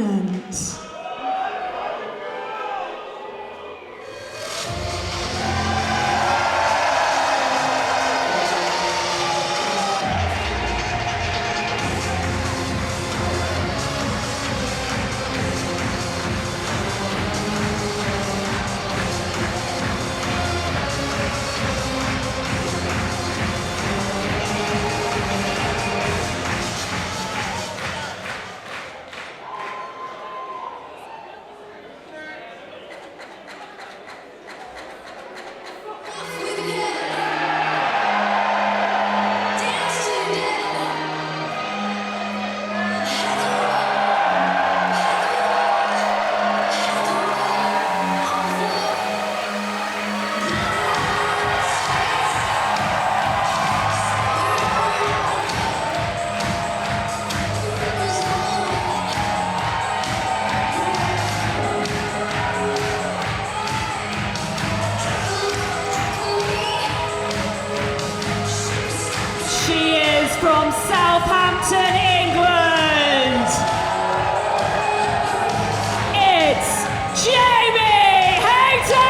event. From Southampton, England, it's Jamie Hayter!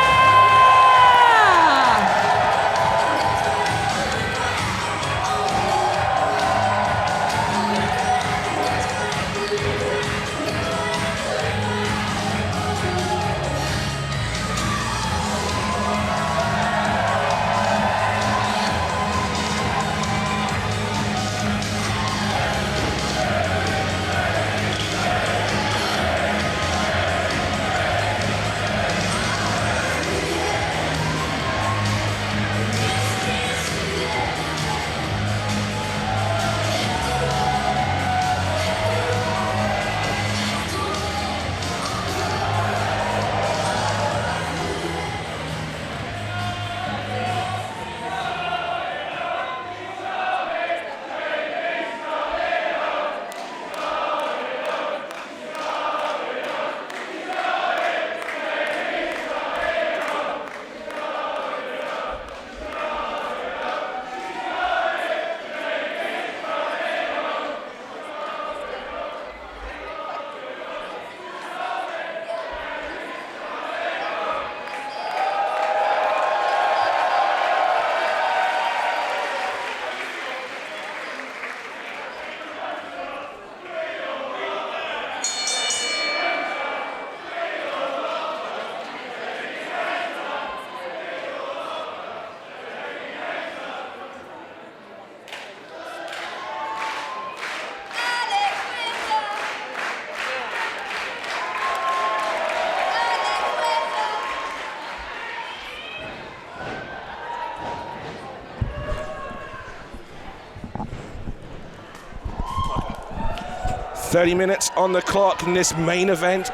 "30 minutes on the clock in this main event.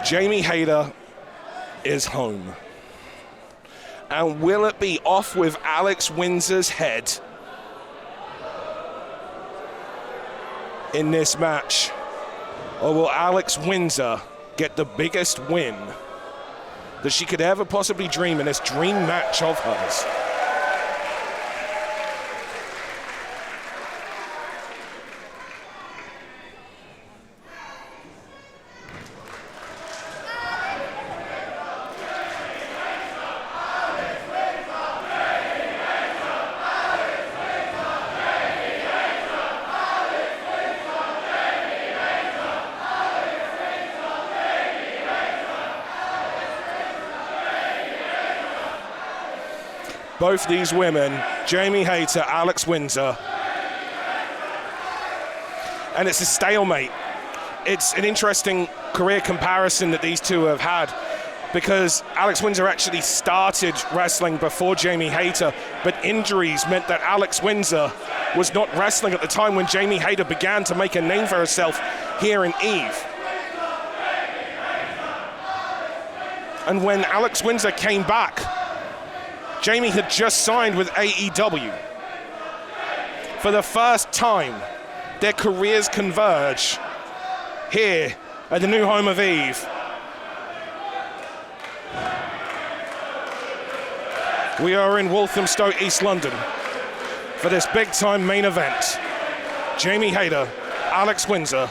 Jamie Hayter is home. And will it be off with Alex Windsor's head in this match? Or will Alex Windsor get the biggest win that she could ever possibly dream in this dream match of hers? Both these women, Jamie Hayter, Alex Windsor, and it's a stalemate. It's an interesting career comparison that these two have had, because Alex Windsor actually started wrestling before Jamie Hayter, but injuries meant that Alex Windsor was not wrestling at the time when Jamie Hayter began to make a name for herself here in Eve. And when Alex Windsor came back, Jamie had just signed with AEW. For the first time, their careers converge here at the new home of Eve. We are in Walthamstow, East London, for this big-time main event. Jamie Hayter, Alex Windsor,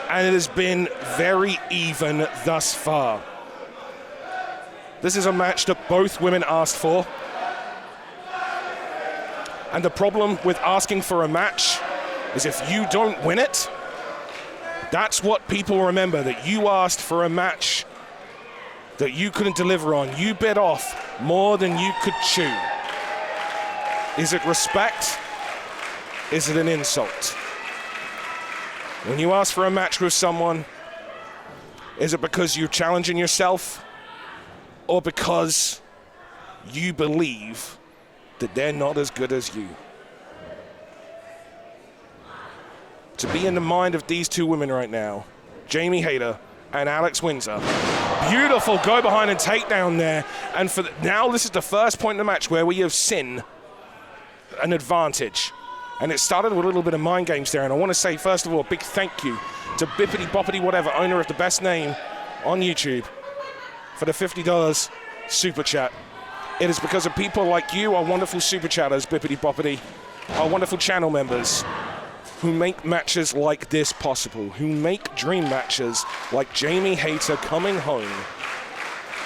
and it has been very even thus far. This is a match that both women asked for. And the problem with asking for a match is if you don't win it, that's what people remember, that you asked for a match that you couldn't deliver on. You bit off more than you could chew. Is it respect? Is it an insult? When you ask for a match with someone, is it because you're challenging yourself or because you believe that they're not as good as you? To be in the mind of these two women right now, Jamie Hayter and Alex Windsor. Beautiful go behind and takedown there. And now this is the first point in the match where we have seen an advantage. And it started with a little bit of mind games there. And I want to say, first of all, a big thank you to Bippity Boppity Whatever, owner of the best name on YouTube, for the $50 super chat. It is because of people like you, our wonderful super chatters, Bippity Boppity, our wonderful channel members, who make matches like this possible, who make dream matches like Jamie Hayter coming home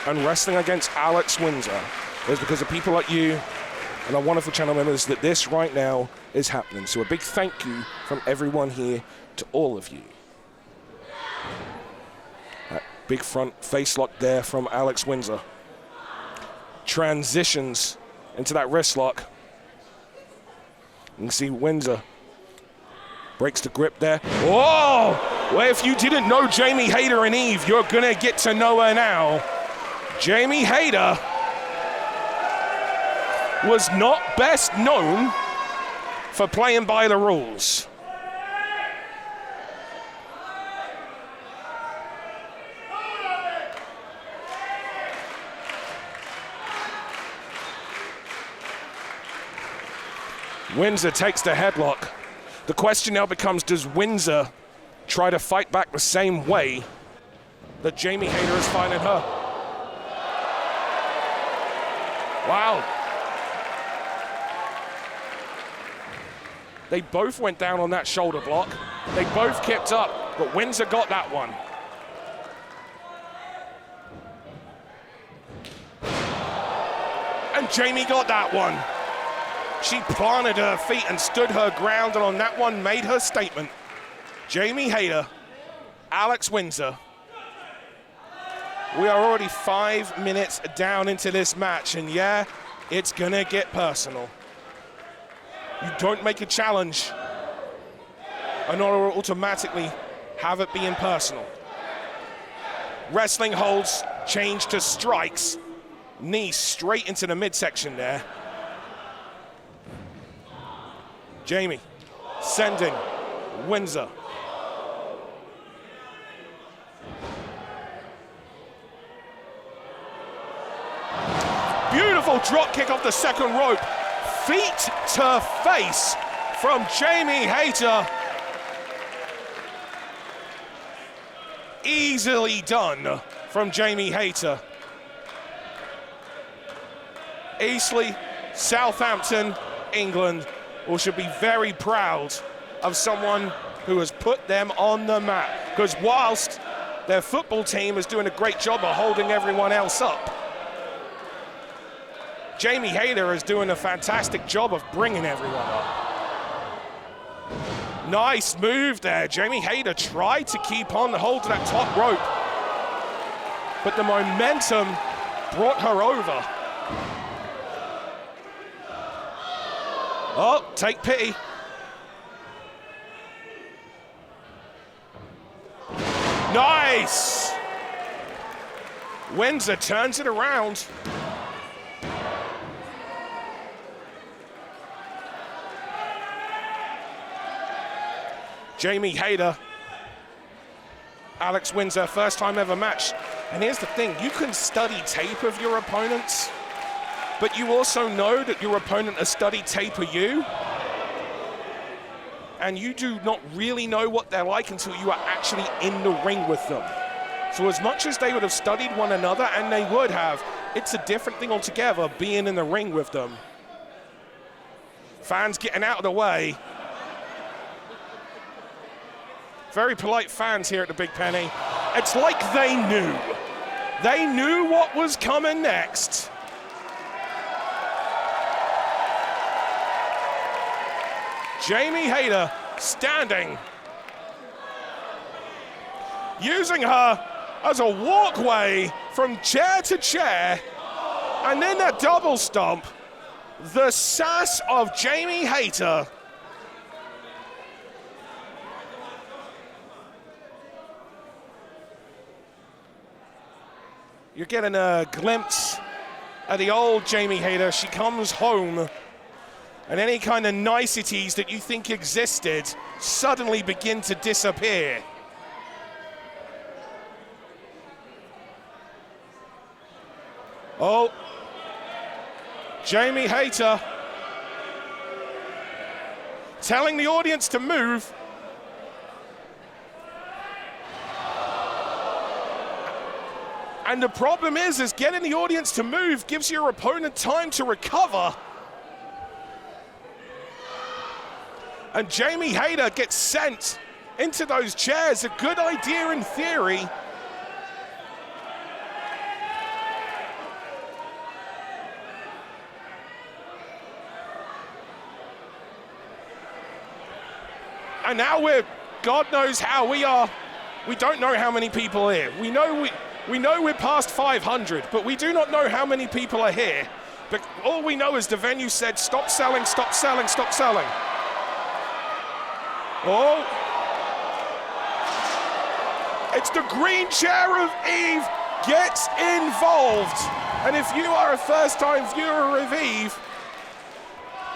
and wrestling against Alex Windsor. It's because of people like you and our wonderful channel members that this right now is happening. So a big thank you from everyone here to all of you. That big front face lock there from Alex Windsor. Transitions into that wrist lock. You can see Windsor breaks the grip there. Whoa! Well, if you didn't know Jamie Hayter and Eve, you're gonna get to know her now. Jamie Hayter was not best known for playing by the rules. Windsor takes the headlock. The question now becomes, does Windsor try to fight back the same way that Jamie Hayter is fighting her? Wow. They both went down on that shoulder block. They both kept up, but Windsor got that one. And Jamie got that one. She planted her feet and stood her ground, and on that one made her statement. Jamie Hayter, Alex Windsor. We are already 5 minutes down into this match, and yeah, it's gonna get personal. You don't make a challenge and not automatically have it being personal. Wrestling holds change to strikes. Knee straight into the midsection there. Jamie sending Windsor. Beautiful drop kick off the second rope. Feet to face from Jamie Hayter. Easily done from Jamie Hayter. Eastleigh, Southampton, England, or should be very proud of someone who has put them on the map. Because whilst their football team is doing a great job of holding everyone else up, Jamie Hayter is doing a fantastic job of bringing everyone up. Nice move there. Jamie Hayter tried to keep on the hold of that top rope, but the momentum brought her over. Oh, take pity. Nice! Windsor turns it around. Jamie Hayter, Alex Windsor, first time ever match. And here's the thing, you can study tape of your opponents, but you also know that your opponent has studied tape of you. And you do not really know what they're like until you are actually in the ring with them. So as much as they would have studied one another, and they would have, it's a different thing altogether being in the ring with them. Fans getting out of the way. very polite fans here at the Big Penny. It's like they knew. They knew what was coming next. Jamie Hayter standing, using her as a walkway from chair to chair, and then that double stomp. The sass of Jamie Hayter. You're getting a glimpse of the old Jamie Hayter. She comes home, and any kind of niceties that you think existed suddenly begin to disappear. Oh, Jamie Hayter telling the audience to move. And the problem is getting the audience to move gives your opponent time to recover. And Jamie Hayter gets sent into those chairs. A good idea in theory. And now God knows how we are. We don't know how many people are here. We know we're past 500, but we do not know how many people are here. But all we know is the venue said, stop selling, stop selling, stop selling. Oh. It's the green chair of Eve gets involved. And if you are a first-time viewer of Eve,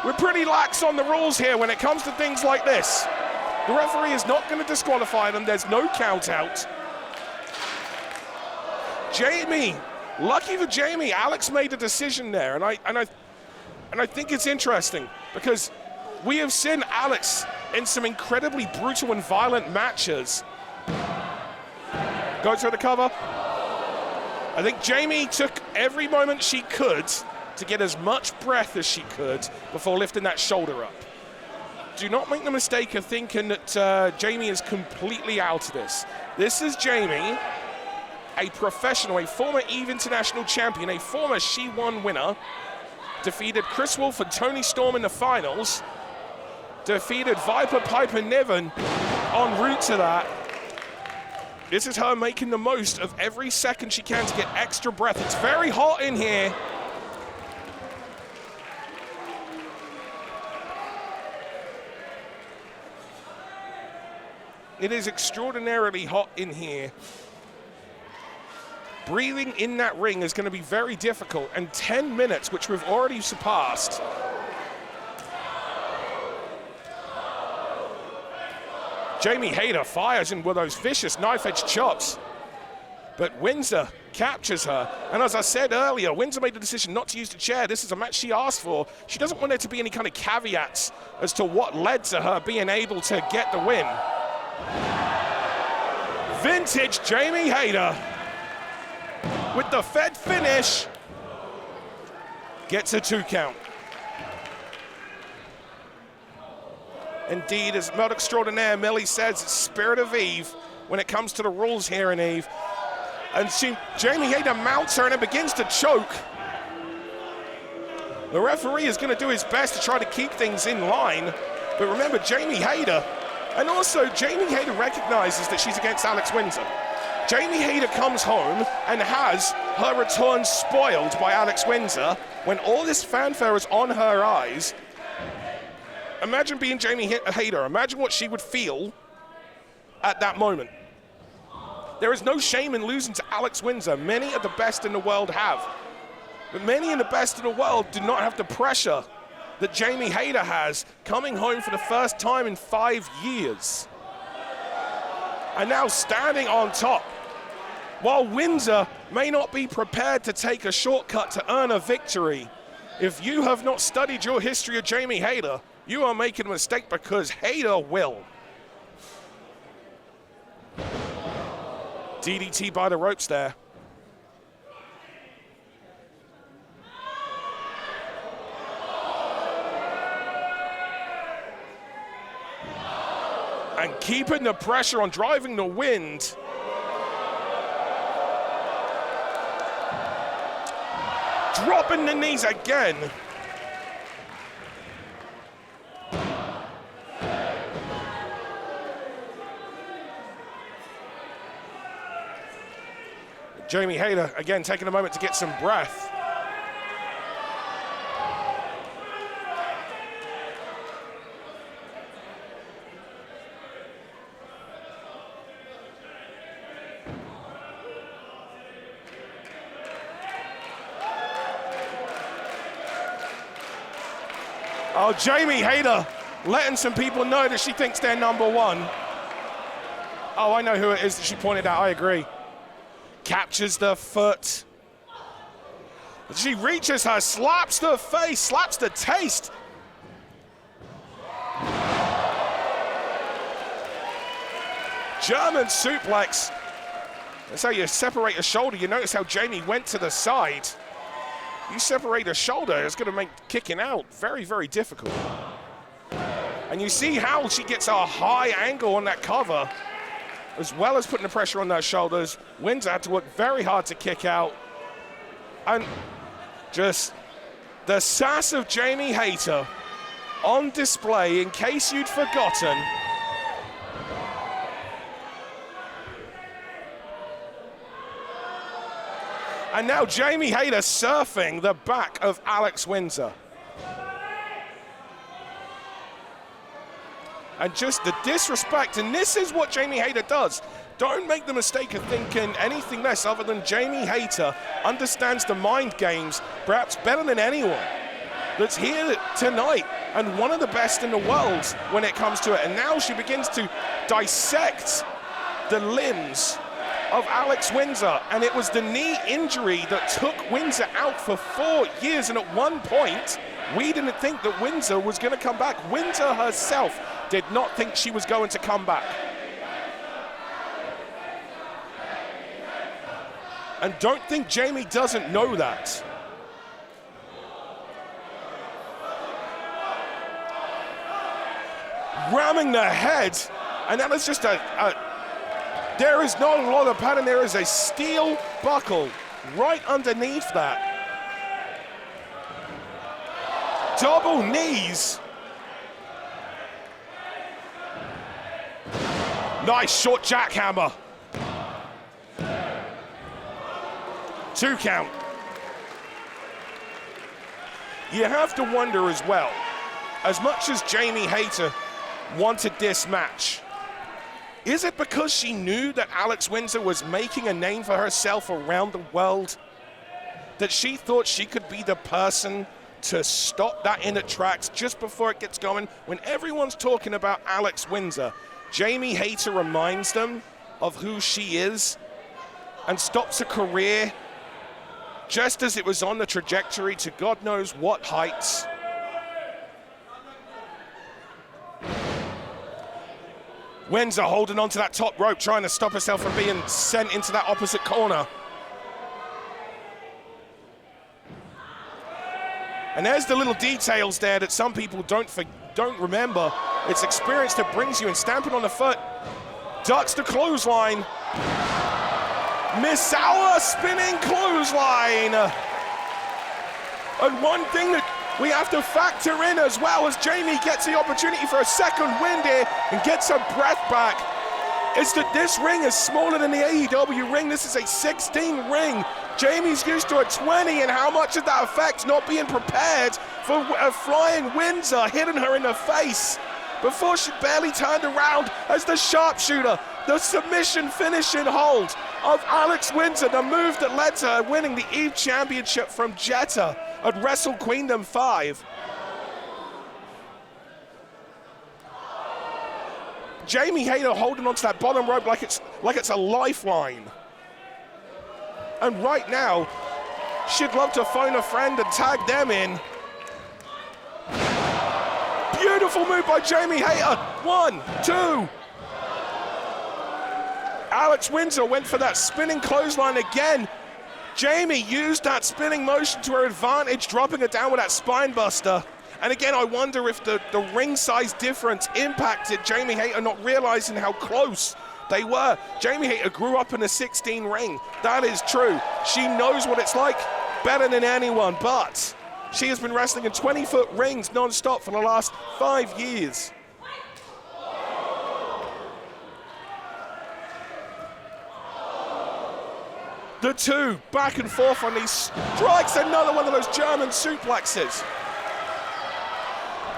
we're pretty lax on the rules here when it comes to things like this. The referee is not going to disqualify them. There's no count out. Jamie, lucky for Jamie, Alex made a decision there, and I think it's interesting because we have seen Alex in some incredibly brutal and violent matches. Goes for the cover. I think Jamie took every moment she could to get as much breath as she could before lifting that shoulder up. Do not make the mistake of thinking that Jamie is completely out of this. This is Jamie, a professional, a former EVE International champion, a former She Won winner, defeated Chris Wolf and Tony Storm in the finals, defeated Viper Piper Niven en route to that. This is her making the most of every second she can to get extra breath. It's very hot in here. It is extraordinarily hot in here. Breathing in that ring is going to be very difficult, and 10 minutes, which we've already surpassed. Jamie Hayter fires in with those vicious knife-edge chops, but Windsor captures her. And as I said earlier, Windsor made the decision not to use the chair. This is a match she asked for. She doesn't want there to be any kind of caveats as to what led to her being able to get the win. Vintage Jamie Hayter with the Fed finish gets a 2 count. Indeed, as Murdoch Extraordinaire Millie says, it's Spirit of Eve when it comes to the rules here in Eve. And Jamie Hayter mounts her and it begins to choke. The referee is going to do his best to try to keep things in line. But remember, Jamie Hayter, and also Jamie Hayter recognizes that she's against Alex Windsor. Jamie Hayter comes home and has her return spoiled by Alex Windsor when all this fanfare is on her eyes. Imagine being Jamie Hayter. Imagine what she would feel at that moment. There is no shame in losing to Alex Windsor. Many of the best in the world have. But many in the best in the world do not have the pressure that Jamie Hayter has, coming home for the first time in 5 years. And now standing on top. While Windsor may not be prepared to take a shortcut to earn a victory, if you have not studied your history of Jamie Hayter, you are making a mistake because Hayter will. DDT by the ropes there. And keeping the pressure on, driving the wind. Dropping the knees again. Jamie Hayter, again, taking a moment to get some breath. Oh, Jamie Hayter letting some people know that she thinks they're number one. Oh, I know who it is that she pointed out, I agree. Captures the foot. She reaches her, slaps the face, slaps the taste. German suplex. That's how you separate a shoulder. You notice how Jamie went to the side. You separate a shoulder, it's going to make kicking out very, very difficult. And you see how she gets a high angle on that cover, as well as putting the pressure on those shoulders. Windsor had to work very hard to kick out. And just the sass of Jamie Hayter on display, in case you'd forgotten. And now Jamie Hayter surfing the back of Alex Windsor. And just the disrespect, and this is what Jamie Hayter does. Don't make the mistake of thinking anything less other than Jamie Hayter understands the mind games perhaps better than anyone that's here tonight, and one of the best in the world when it comes to it. And now she begins to dissect the limbs of Alex Windsor, and it was the knee injury that took Windsor out for 4 years, and at one point we didn't think that Windsor was going to come back. Windsor herself did not think she was going to come back. And don't think Jamie doesn't know that. Ramming the head, and that is just there is not a lot of padding, there is a steel buckle right underneath that. Double knees. Nice short jackhammer. 2 count. You have to wonder as well, as much as Jamie Hayter wanted this match, is it because she knew that Alex Windsor was making a name for herself around the world, that she thought she could be the person to stop that in its tracks just before it gets going? When everyone's talking about Alex Windsor, Jamie Hayter reminds them of who she is and stops a career just as it was on the trajectory to God knows what heights. Windsor holding onto that top rope, trying to stop herself from being sent into that opposite corner. And there's the little details there that some people don't remember. It's experience that brings you, and stamping on the foot. Ducks the clothesline. Misawa spinning clothesline. And one thing that we have to factor in as well, as Jamie gets the opportunity for a second win here and gets her breath back, is that this ring is smaller than the AEW ring. This is a 16 ring. Jamie's used to a 20, and how much of that affects not being prepared for a flying Windsor hitting her in the face before she barely turned around as the sharpshooter, the submission finishing hold of Alex Windsor, the move that led to her winning the Eve Championship from Jeddah at WrestleQueendom 5. Jamie Hayter holding onto that bottom rope like it's a lifeline. And right now, she'd love to phone a friend and tag them in. Beautiful move by Jamie Hayter. 1, 2. Alex Windsor went for that spinning clothesline again. Jamie used that spinning motion to her advantage, dropping her down with that spine buster. And again, I wonder if the ring size difference impacted Jamie Hayter not realizing how close they were. Jamie Hayter grew up in a 16 ring. That is true. She knows what it's like better than anyone, but she has been wrestling in 20-foot rings non-stop for the last 5 years. The two back and forth on these strikes, another one of those German suplexes.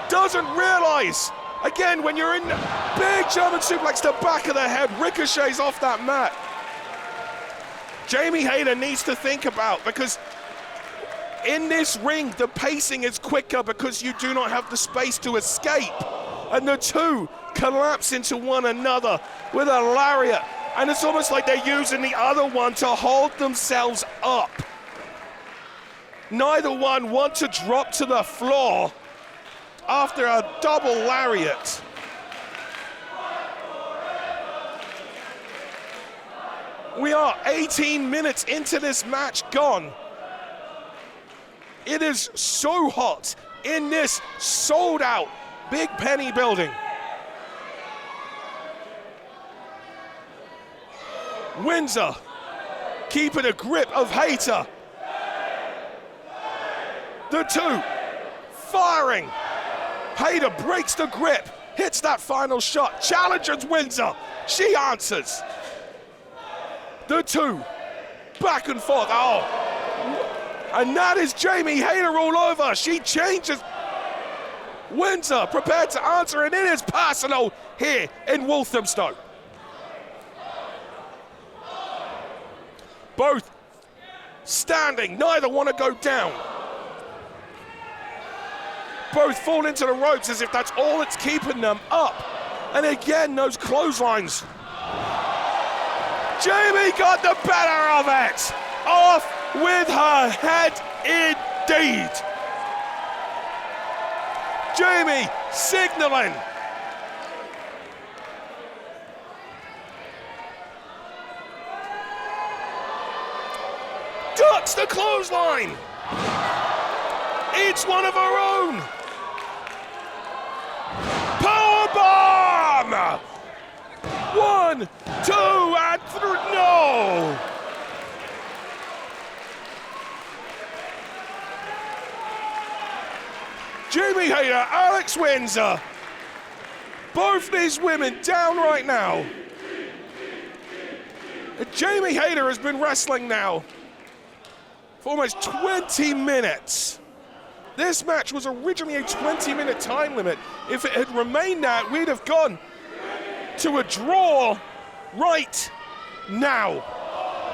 Doesn't realize, again, when you're in big German suplex to back of the head, ricochets off that mat. Jamie Hayter needs to think about, because in this ring, the pacing is quicker because you do not have the space to escape. And the two collapse into one another with a lariat. And it's almost like they're using the other one to hold themselves up. Neither one want to drop to the floor after a double lariat. We are 18 minutes into this match gone. It is so hot in this sold out Big Penny building. Windsor keeping a grip of Hayter. The two firing. Hayter breaks the grip, hits that final shot, challenges Windsor. She answers. The two back and forth. Oh, and that is Jamie Hayter all over. She changes. Windsor prepared to answer, and it is personal here in Walthamstow. Both standing, neither want to go down. Both fall into the ropes as if that's all that's keeping them up. And again, those clotheslines. Jamie got the better of it. Off with her head indeed. Jamie signaling. Ducks the clothesline. Each one of her own. Powerbomb. 1, 2, and 3. No. Jamie Hayter, Alex Windsor. Both these women down right now. Jamie Hayter has been wrestling now for almost 20 minutes. This match was originally a 20-minute time limit. If it had remained that, we'd have gone to a draw right now.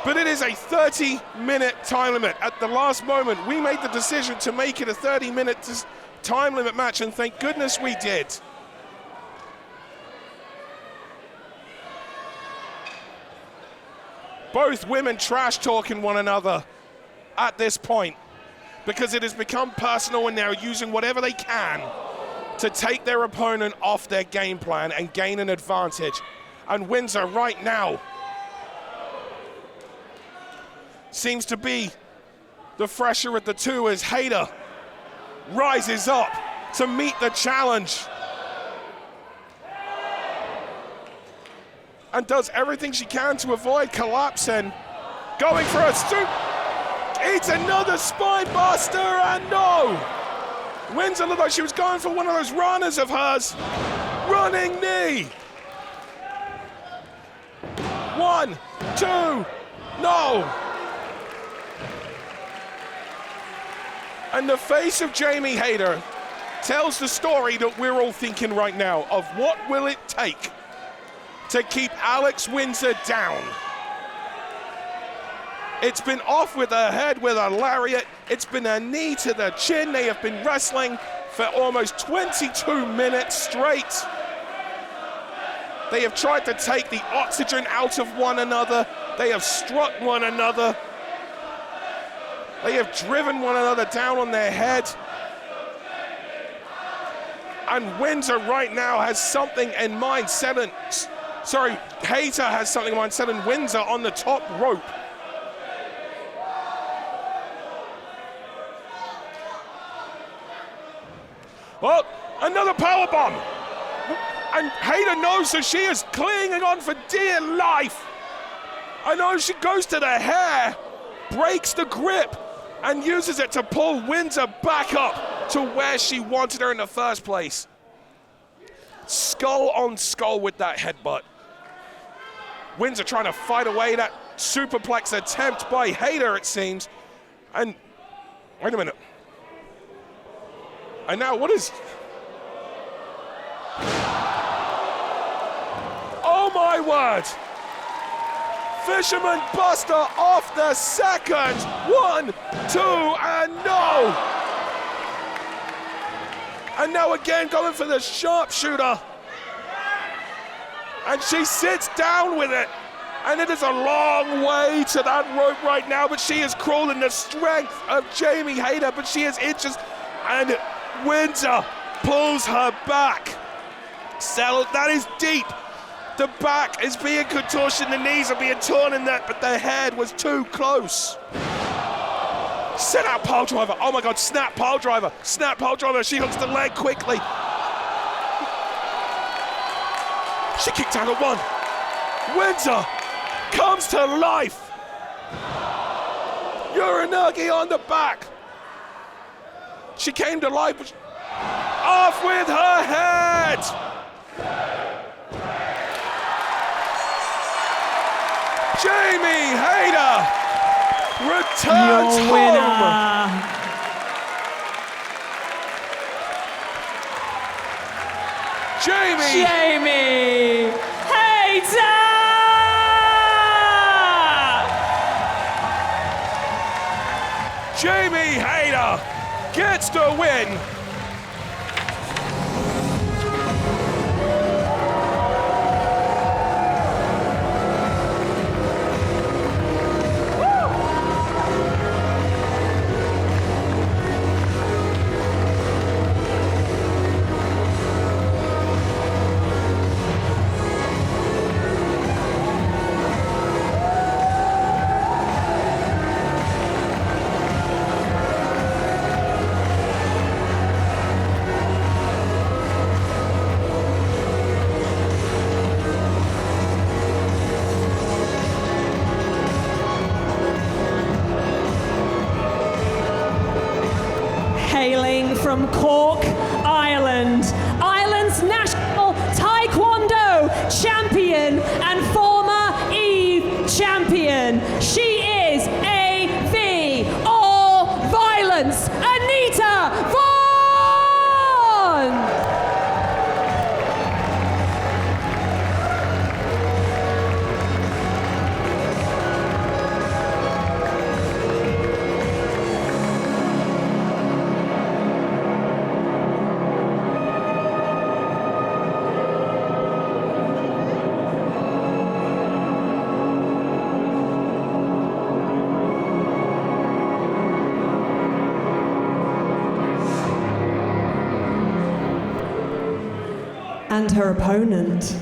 But it is a 30-minute time limit. At the last moment, we made the decision to make it a 30-minute time limit match, and thank goodness we did. Both women trash-talking one another at this point, because it has become personal and they're using whatever they can to take their opponent off their game plan and gain an advantage. And Windsor right now seems to be the fresher of the two as Hayter rises up to meet the challenge and does everything she can to avoid collapsing. Going for a soup. It's another spine buster, and no! Windsor looked like she was going for one of those runners of hers. Running knee. 1, 2, no! And the face of Jamie Hayter tells the story that we're all thinking right now of what will it take to keep Alex Windsor down. It's been off with her head with a lariat. It's been a knee to the chin. They have been wrestling for almost 22 minutes straight. They have tried to take the oxygen out of one another. They have struck one another. They have driven one another down on their head. And Windsor right now has something in mind, Hayter has something in mind, setting Windsor on the top rope. Oh, another powerbomb. And Hayter knows, so she is clinging on for dear life. I know she goes to the hair, breaks the grip, and uses it to pull Windsor back up to where she wanted her in the first place. Skull on skull with that headbutt. Windsor trying to fight away that superplex attempt by Hayter, it seems. And wait a minute. And now what is... Oh my word! Fisherman Buster off the second. 1, 2, and no! And now again going for the sharpshooter. And she sits down with it. And it is a long way to that rope right now, but she is crawling the strength of Jamie Hayter, but she is inches. And Windsor pulls her back. That is deep. The back is being contorted, the knees are being torn in that, but the head was too close. Set out pile driver. Oh my God, snap pile driver. Snap pile driver. She hooks the leg quickly. She kicked out at 1. Windsor comes to life. Uranagi on the back. She came to life. Off with her head. Jamie Hayter returns Your home. winner. Jamie Hayter. Jamie Hayter gets the win. Hailing from Cork, Ireland, Ireland's national Taekwondo champion and former Eve champion. She is AV All Violence, Aminata Vaughan! And her opponent.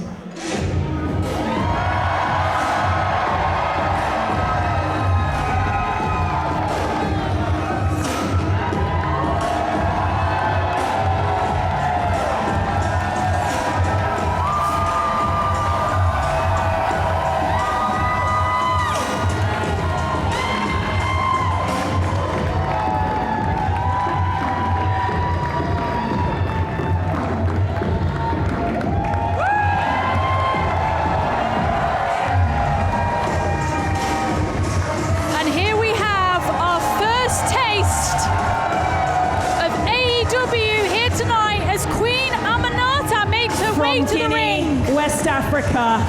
West Africa,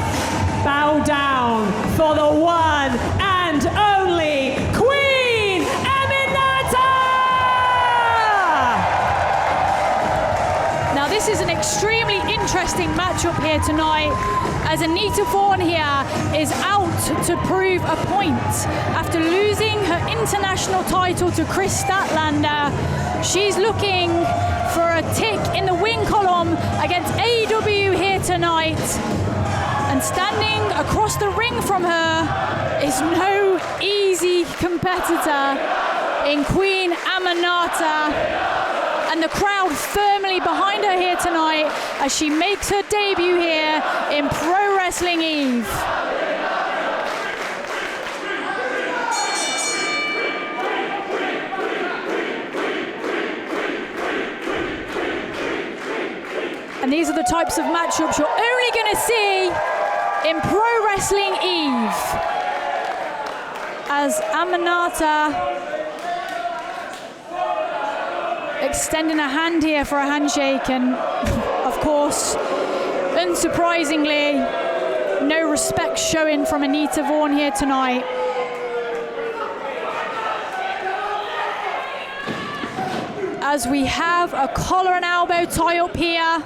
bow down for the one and only Queen Aminata! Now this is an extremely interesting matchup here tonight, as Aminata Vaughan here is out to prove a point. After losing her international title to Statlander, she's looking for a tick in the win column against AEW here tonight. And standing across the ring from her is no easy competitor in Queen Aminata. and the crowd firmly behind her here tonight as she makes her debut here in Pro Wrestling Eve. And these are the types of matchups you're only going to see in Pro Wrestling Eve. As Aminata extending a hand here for a handshake, and of course, unsurprisingly, no respect showing from Anita Vaughan here tonight. As we have a collar and elbow tie up here.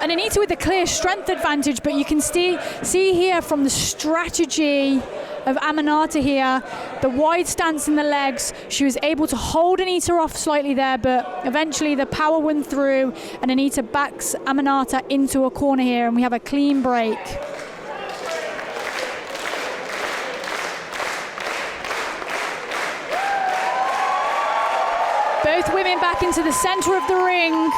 And Anita with a clear strength advantage, but you can see here from the strategy of Aminata here, the wide stance in the legs, she was able to hold Anita off slightly there, but eventually the power went through and Anita backs Aminata into a corner here, and we have a clean break. Both women back into the center of the ring.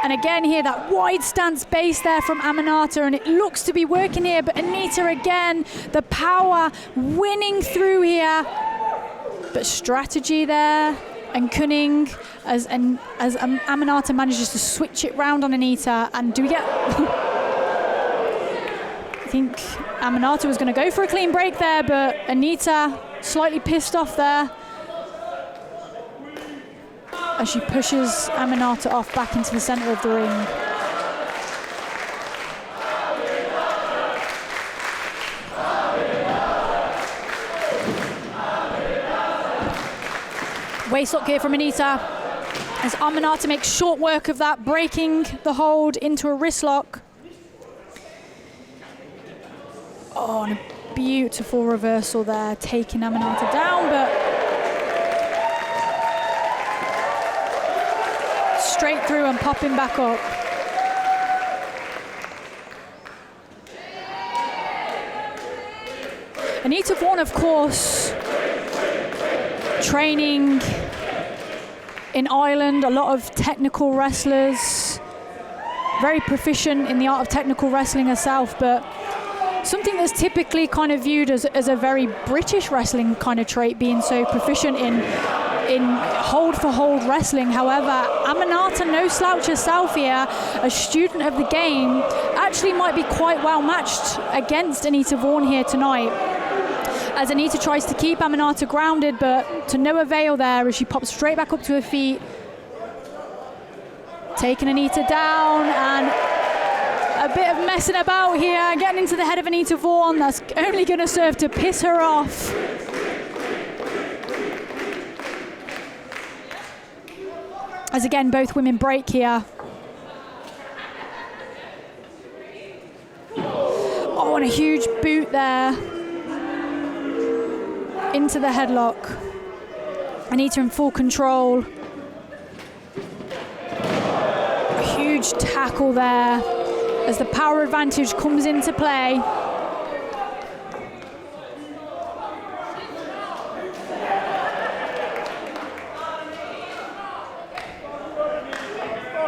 And again here, that wide stance base there from Aminata, and it looks to be working here, but Anita again, the power winning through here. But strategy there and cunning as Aminata manages to switch it round on Anita. And do we get... I think Aminata was going to go for a clean break there, but Anita slightly pissed off there as she pushes Aminata off back into the center of the ring. Waistlock here from Anita as Aminata makes short work of that, breaking the hold into a wrist lock. Oh, and a beautiful reversal there, taking Aminata down, but straight through and popping back up. Anita Vaughan, of course, training in Ireland, a lot of technical wrestlers, very proficient in the art of technical wrestling herself, but something that's typically kind of viewed as a very British wrestling kind of trait, being so proficient in hold-for-hold wrestling. However, Aminata, no slouch herself here, a student of the game, actually might be quite well matched against Anita Vaughan here tonight. As Anita tries to keep Aminata grounded, but to no avail there as she pops straight back up to her feet. Taking Anita down, and a bit of messing about here, getting into the head of Anita Vaughan. That's only going to serve to piss her off. As again, both women break here. Oh, and a huge boot there into the headlock. Anita in full control. A huge tackle there as the power advantage comes into play.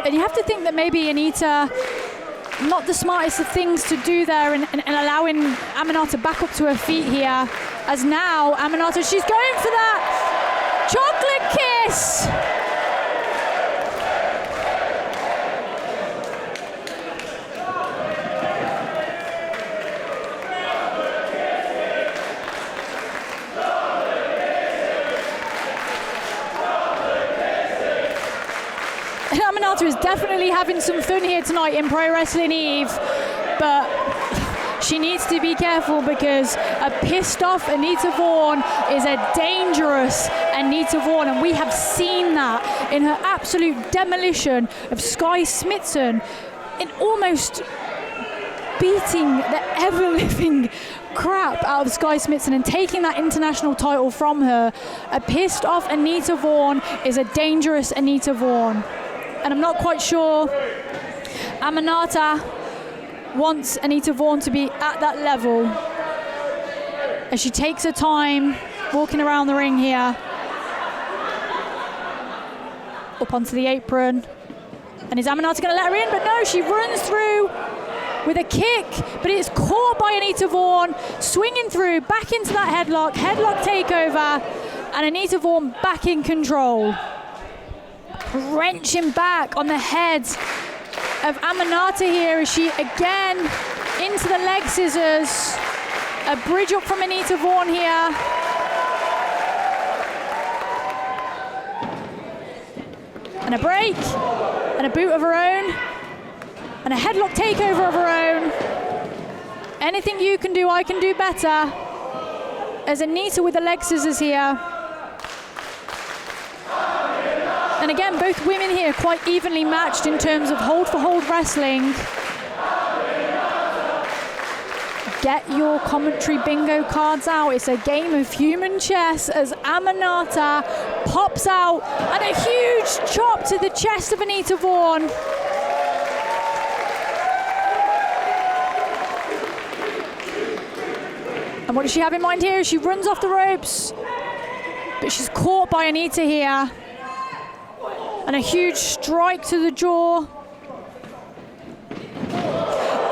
And you have to think that maybe Anita, not the smartest of things to do there, and allowing Aminata back up to her feet here. As now, Aminata, she's going for that chocolate kiss. Aminata is definitely having some fun here tonight in Pro Wrestling Eve, but she needs to be careful because a pissed off Anita Vaughan is a dangerous Anita Vaughan, and we have seen that in her absolute demolition of Sky Smithson, in almost beating the ever-living crap out of Sky Smithson and taking that international title from her. A pissed off Anita Vaughan is a dangerous Anita Vaughan. And I'm not quite sure Aminata wants Anita Vaughan to be at that level. As she takes her time, walking around the ring here. Up onto the apron. And is Aminata going to let her in? But no, she runs through with a kick, but it's caught by Anita Vaughan, swinging through, back into that headlock takeover, and Anita Vaughan back in control. Wrenching back on the head of Aminata here as she again into the leg scissors. A bridge up from Anita Vaughan here. And a break, and a boot of her own, and a headlock takeover of her own. Anything you can do, I can do better. As Anita with the leg scissors here. And again, both women here quite evenly matched in terms of hold-for-hold wrestling. Get your commentary bingo cards out. It's a game of human chess as Aminata pops out and a huge chop to the chest of Anita Vaughan. And what does she have in mind here? She runs off the ropes, but she's caught by Anita here. And a huge strike to the jaw.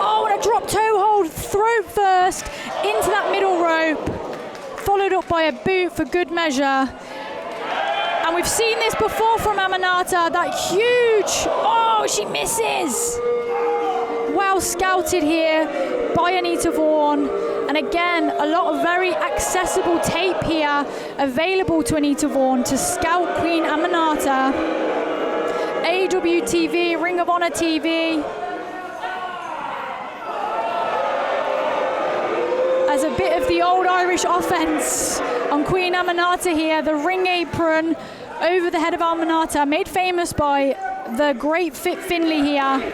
Oh, and a drop toe hold, throat first, into that middle rope. Followed up by a boot for good measure. And we've seen this before from Aminata, that huge, oh, she misses. Well scouted here by Anita Vaughan. And again, a lot of very accessible tape here available to Anita Vaughan to scout Queen Aminata. AEW TV, Ring of Honor TV. As a bit of the old Irish offense on Queen Aminata here, the ring apron over the head of Aminata, made famous by the great Fit Finlay here.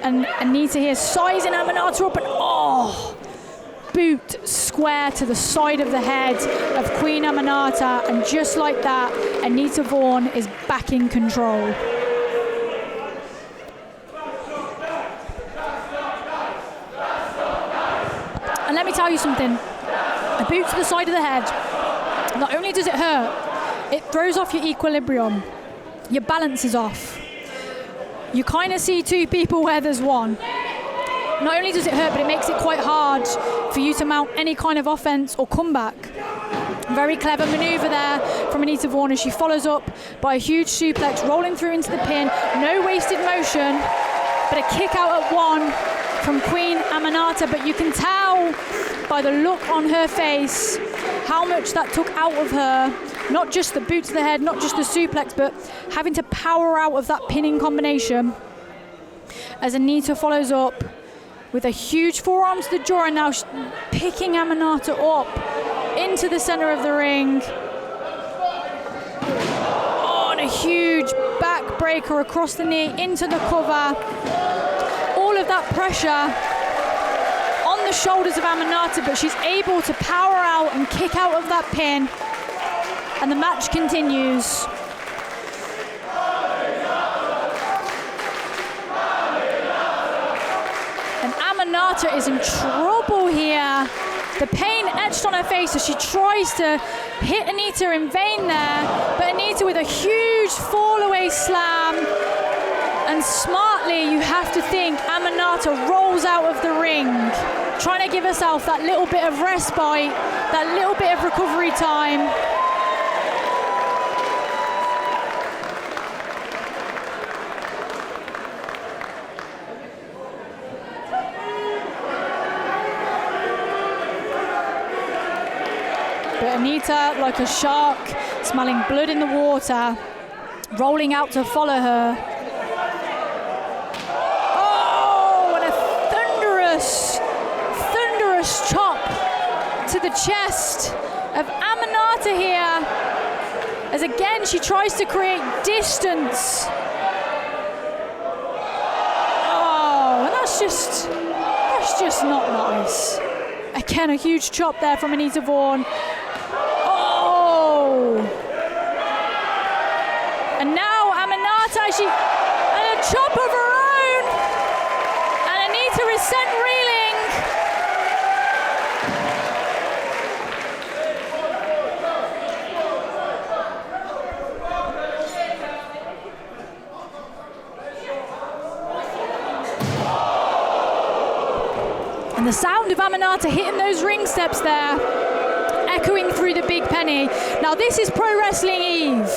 And Anita here sizing Aminata up, and oh, boot square to the side of the head of Queen Aminata, and just like that, Anita Vaughan is back in control. And let me tell you something, a boot to the side of the head, not only does it hurt, it throws off your equilibrium, your balance is off. You kind of see two people where there's one. Not only does it hurt, but it makes it quite hard for you to mount any kind of offense or comeback. Very clever maneuver there from Anita Vaughan as she follows up by a huge suplex, rolling through into the pin. No wasted motion, but a kick out at one from Queen Aminata. But you can tell by the look on her face how much that took out of her. Not just the boot to the head, not just the suplex, but having to power out of that pinning combination. As Anita follows up with a huge forearm to the jaw, and now picking Aminata up into the center of the ring. Oh, and a huge backbreaker across the knee into the cover. All of that pressure on the shoulders of Aminata, but she's able to power out and kick out of that pin. And the match continues. And Aminata is in trouble here. The pain etched on her face as she tries to hit Anita in vain there. But Anita with a huge fall-away slam. And smartly, you have to think, Aminata rolls out of the ring, trying to give herself that little bit of respite, that little bit of recovery time. But Anita, like a shark, smelling blood in the water, rolling out to follow her. Oh, and a thunderous chop to the chest of Aminata here. As again, she tries to create distance. Oh, and that's just not nice. Again, a huge chop there from Anita Vaughan. And now Aminata, and a chop of her own, and Anita is sent reeling the sound of Aminata hitting those ring steps there, echoing through the big penny. Now this is Pro Wrestling Eve.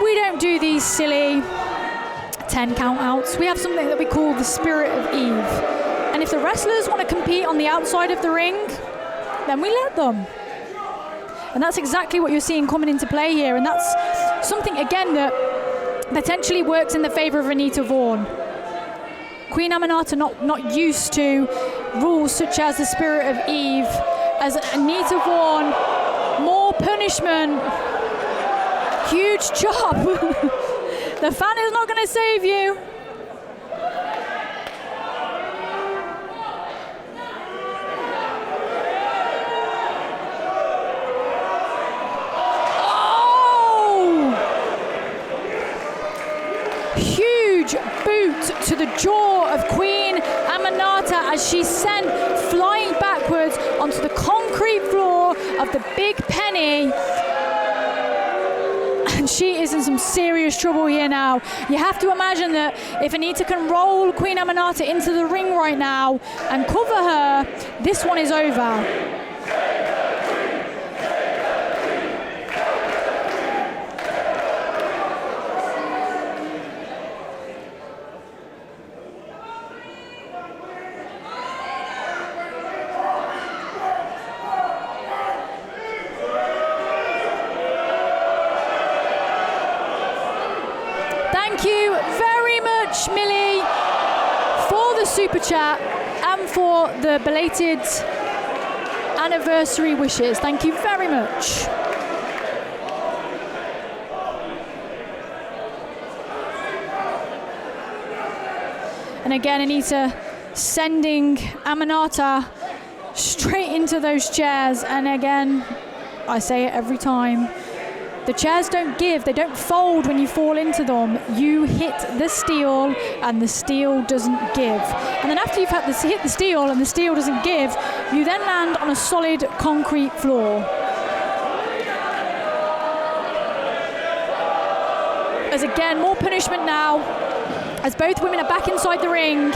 We don't do these silly 10 count outs. We have something that we call the Spirit of Eve. And if the wrestlers want to compete on the outside of the ring, then we let them. And that's exactly what you're seeing coming into play here. And that's something, again, that potentially works in the favor of Anita Vaughan. Queen Aminata not used to rules such as the Spirit of Eve. As Anita Vaughan, more punishment. Huge chop. The fan is not going to save you. Boot to the jaw of Queen Aminata as she's sent flying backwards onto the concrete floor of the big penny. And she is in some serious trouble here now. You have to imagine that if Anita can roll Queen Aminata into the ring right now and cover her, this one is over. Thank you very much, Millie, for the super chat and for the belated anniversary wishes. Thank you very much. And again, Anita sending Aminata straight into those chairs. And again, I say it every time, the chairs don't give, they don't fold when you fall into them. You hit the steel and the steel doesn't give. And then after you've had to hit the steel and the steel doesn't give, you then land on a solid concrete floor. As again, more punishment now, as both women are back inside the ring.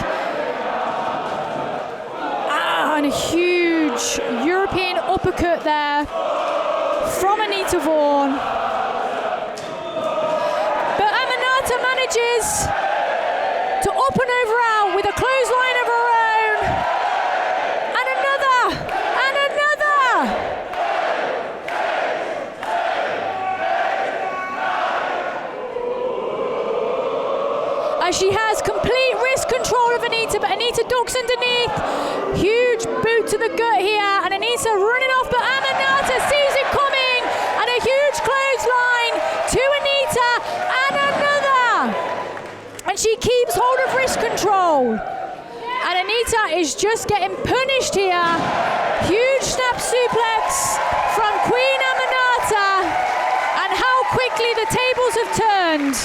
And a huge European uppercut there from Anita Vaughan. But Aminata manages to up and over out with a clothesline of her own. And another, and another. As she has complete wrist control of Anita, but Anita ducks underneath. Huge boot to the gut here, and Anita running off, but Aminata sees it coming, and a huge clothesline to Anita, and another. And she keeps hold of wrist control. And Anita is just getting punished here. Huge snap suplex from Queen Aminata, and how quickly the tables have turned.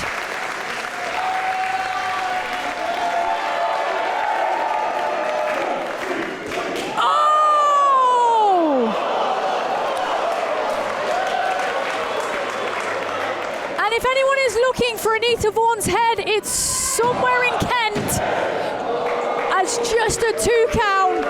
If anyone is looking for Anita Vaughan's head, it's somewhere in Kent as just a 2 count.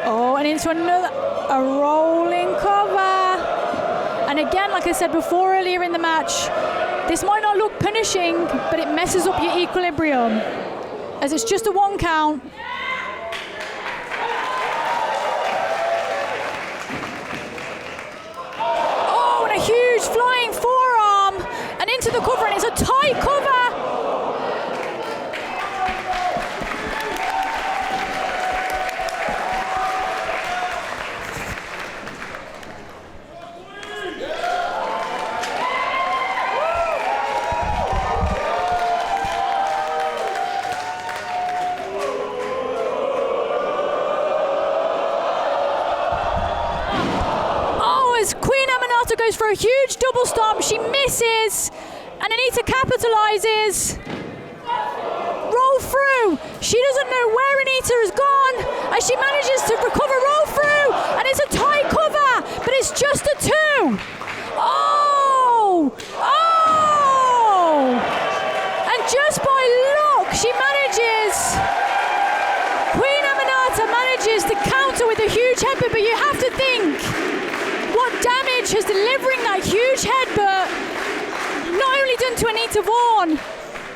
Oh, and into a rolling cover. And again, like I said before earlier in the match, this might not look punishing, but it messes up your equilibrium as it's just a 1 count. Flying forearm and into the cover, and it's a tight cover. Goes for a huge double stomp, she misses, and Anita capitalizes. Roll through, she doesn't know where Anita has gone, as she manages to recover, roll through, and it's a tight cover, but it's just a 2. Oh! manages to counter with a huge headbutt, but you have to think what damage has delivering that huge headbutt not only done to Anita Vaughan,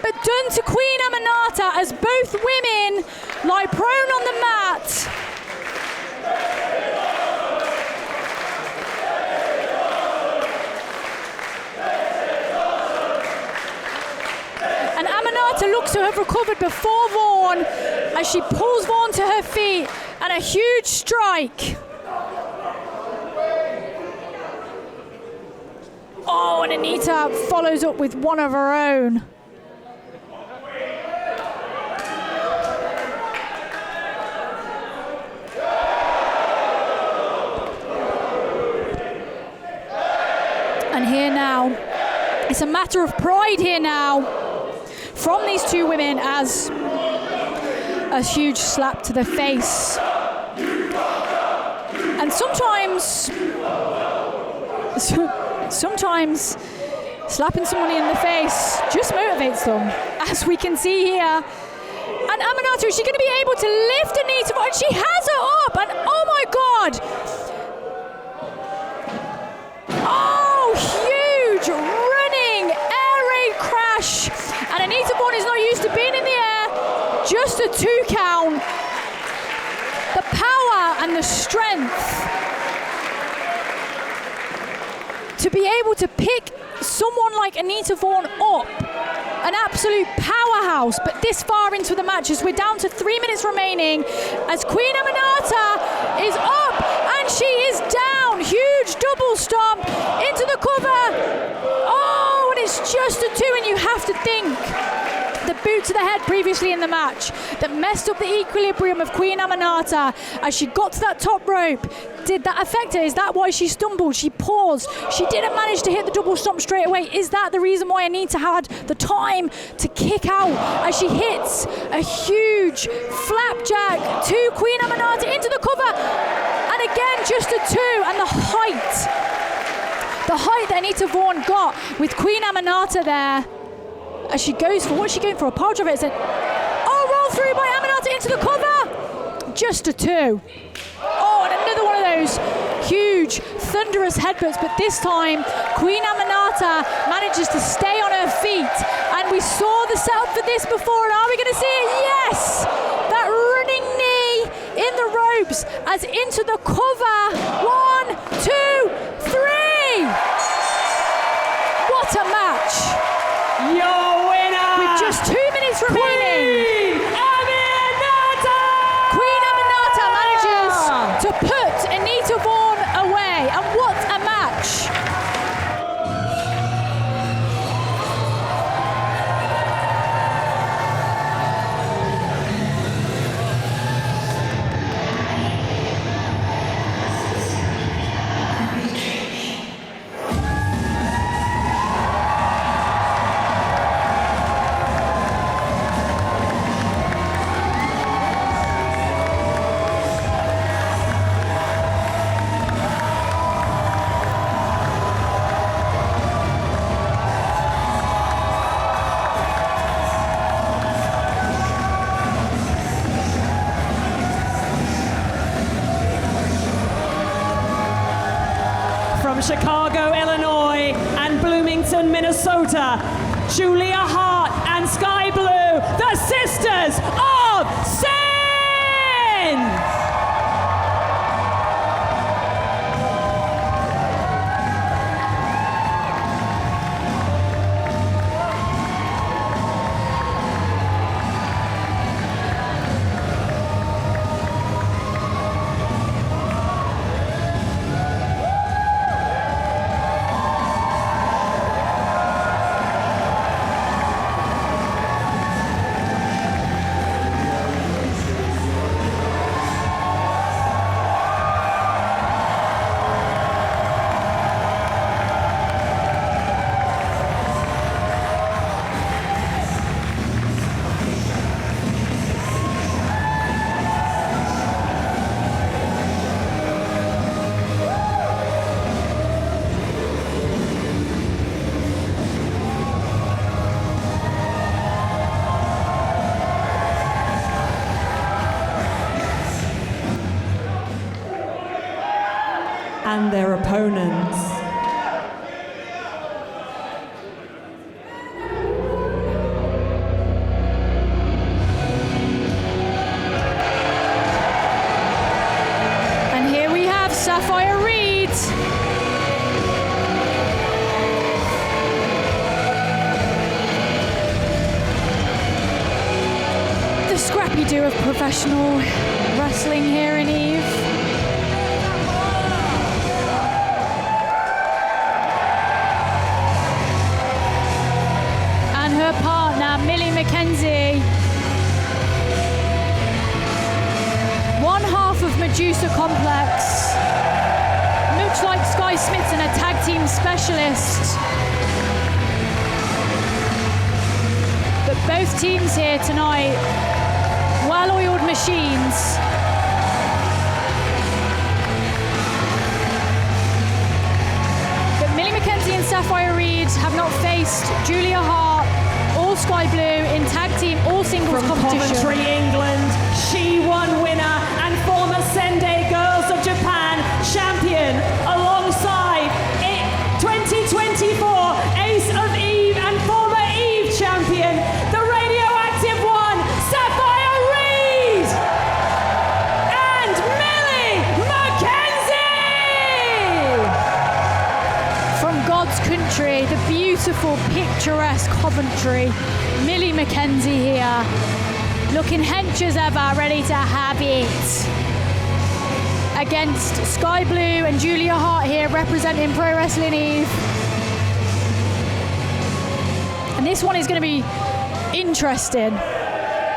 but done to Queen Aminata as both women lie prone on the mat. And Aminata looks to have recovered before Vaughan as she pulls Vaughan to her feet and a huge strike. Oh, and Anita follows up with one of her own. And here now, it's a matter of pride here now from these two women as a huge slap to the face. And sometimes slapping somebody in the face just motivates them, as we can see here. And Aminata, is she going to be able to lift Anita? And she has her up, and oh my God! Oh, huge running air raid crash. And Anita Vaughan is not used to being in the air. Just a 2 count. The power and the strength to be able to pick someone like Anita Vaughan up, an absolute powerhouse, but this far into the match as we're down to 3 minutes remaining, as Queen Aminata is up and she is down. Huge double stomp into the cover. Oh, and it's just a 2, and you have to think the boot to the head previously in the match that messed up the equilibrium of Queen Aminata as she got to that top rope. Did that affect her? Is that why she stumbled? She paused. She didn't manage to hit the double stomp straight away. Is that the reason why Anita had the time to kick out as she hits a huge flapjack to Queen Aminata into the cover? And again, just a 2, and the height that Anita Vaughan got with Queen Aminata there as she goes for, what's she going for? A pile driver. It's a, roll through by Aminata into the cover. Just a 2. Oh, and another one of those huge, thunderous headbutts, but this time, Queen Aminata manages to stay on her feet. And we saw the setup for this before, and are we going to see it? Yes! That running knee in the ropes as into the cover. 1, 2, 3! What a match! Your winner! With just 2 minutes remaining. Queen Aminata manages to put Anita Vaughan away. And what a match! From Chicago, Illinois, and Bloomington, Minnesota, Julia Hart and Sky Blue, the Sisters of Sin! and their opponents. And here we have Sapphire Reed. The scrappy duo of professional wrestling here in Eve. And her partner, Millie McKenzie. One half of Medusa Complex. Looks like Sky Smithson, a tag team specialist. But both teams here tonight, well-oiled machines. But Millie McKenzie and Sapphire Reed have not faced Julia Hart or Sky Blue in tag team or singles From competition. Coventry, England, she won winner and former Sendai Girls of Japan champion alongside 2024 Ace of Eve and former Eve champion, the radioactive one, Sapphire Reed and Millie McKenzie! From God's country, the beautiful, picturesque Coventry, Millie McKenzie here, looking hench as ever, ready to have it. Against Sky Blue and Julia Hart here, representing Pro Wrestling Eve. And this one is going to be interesting.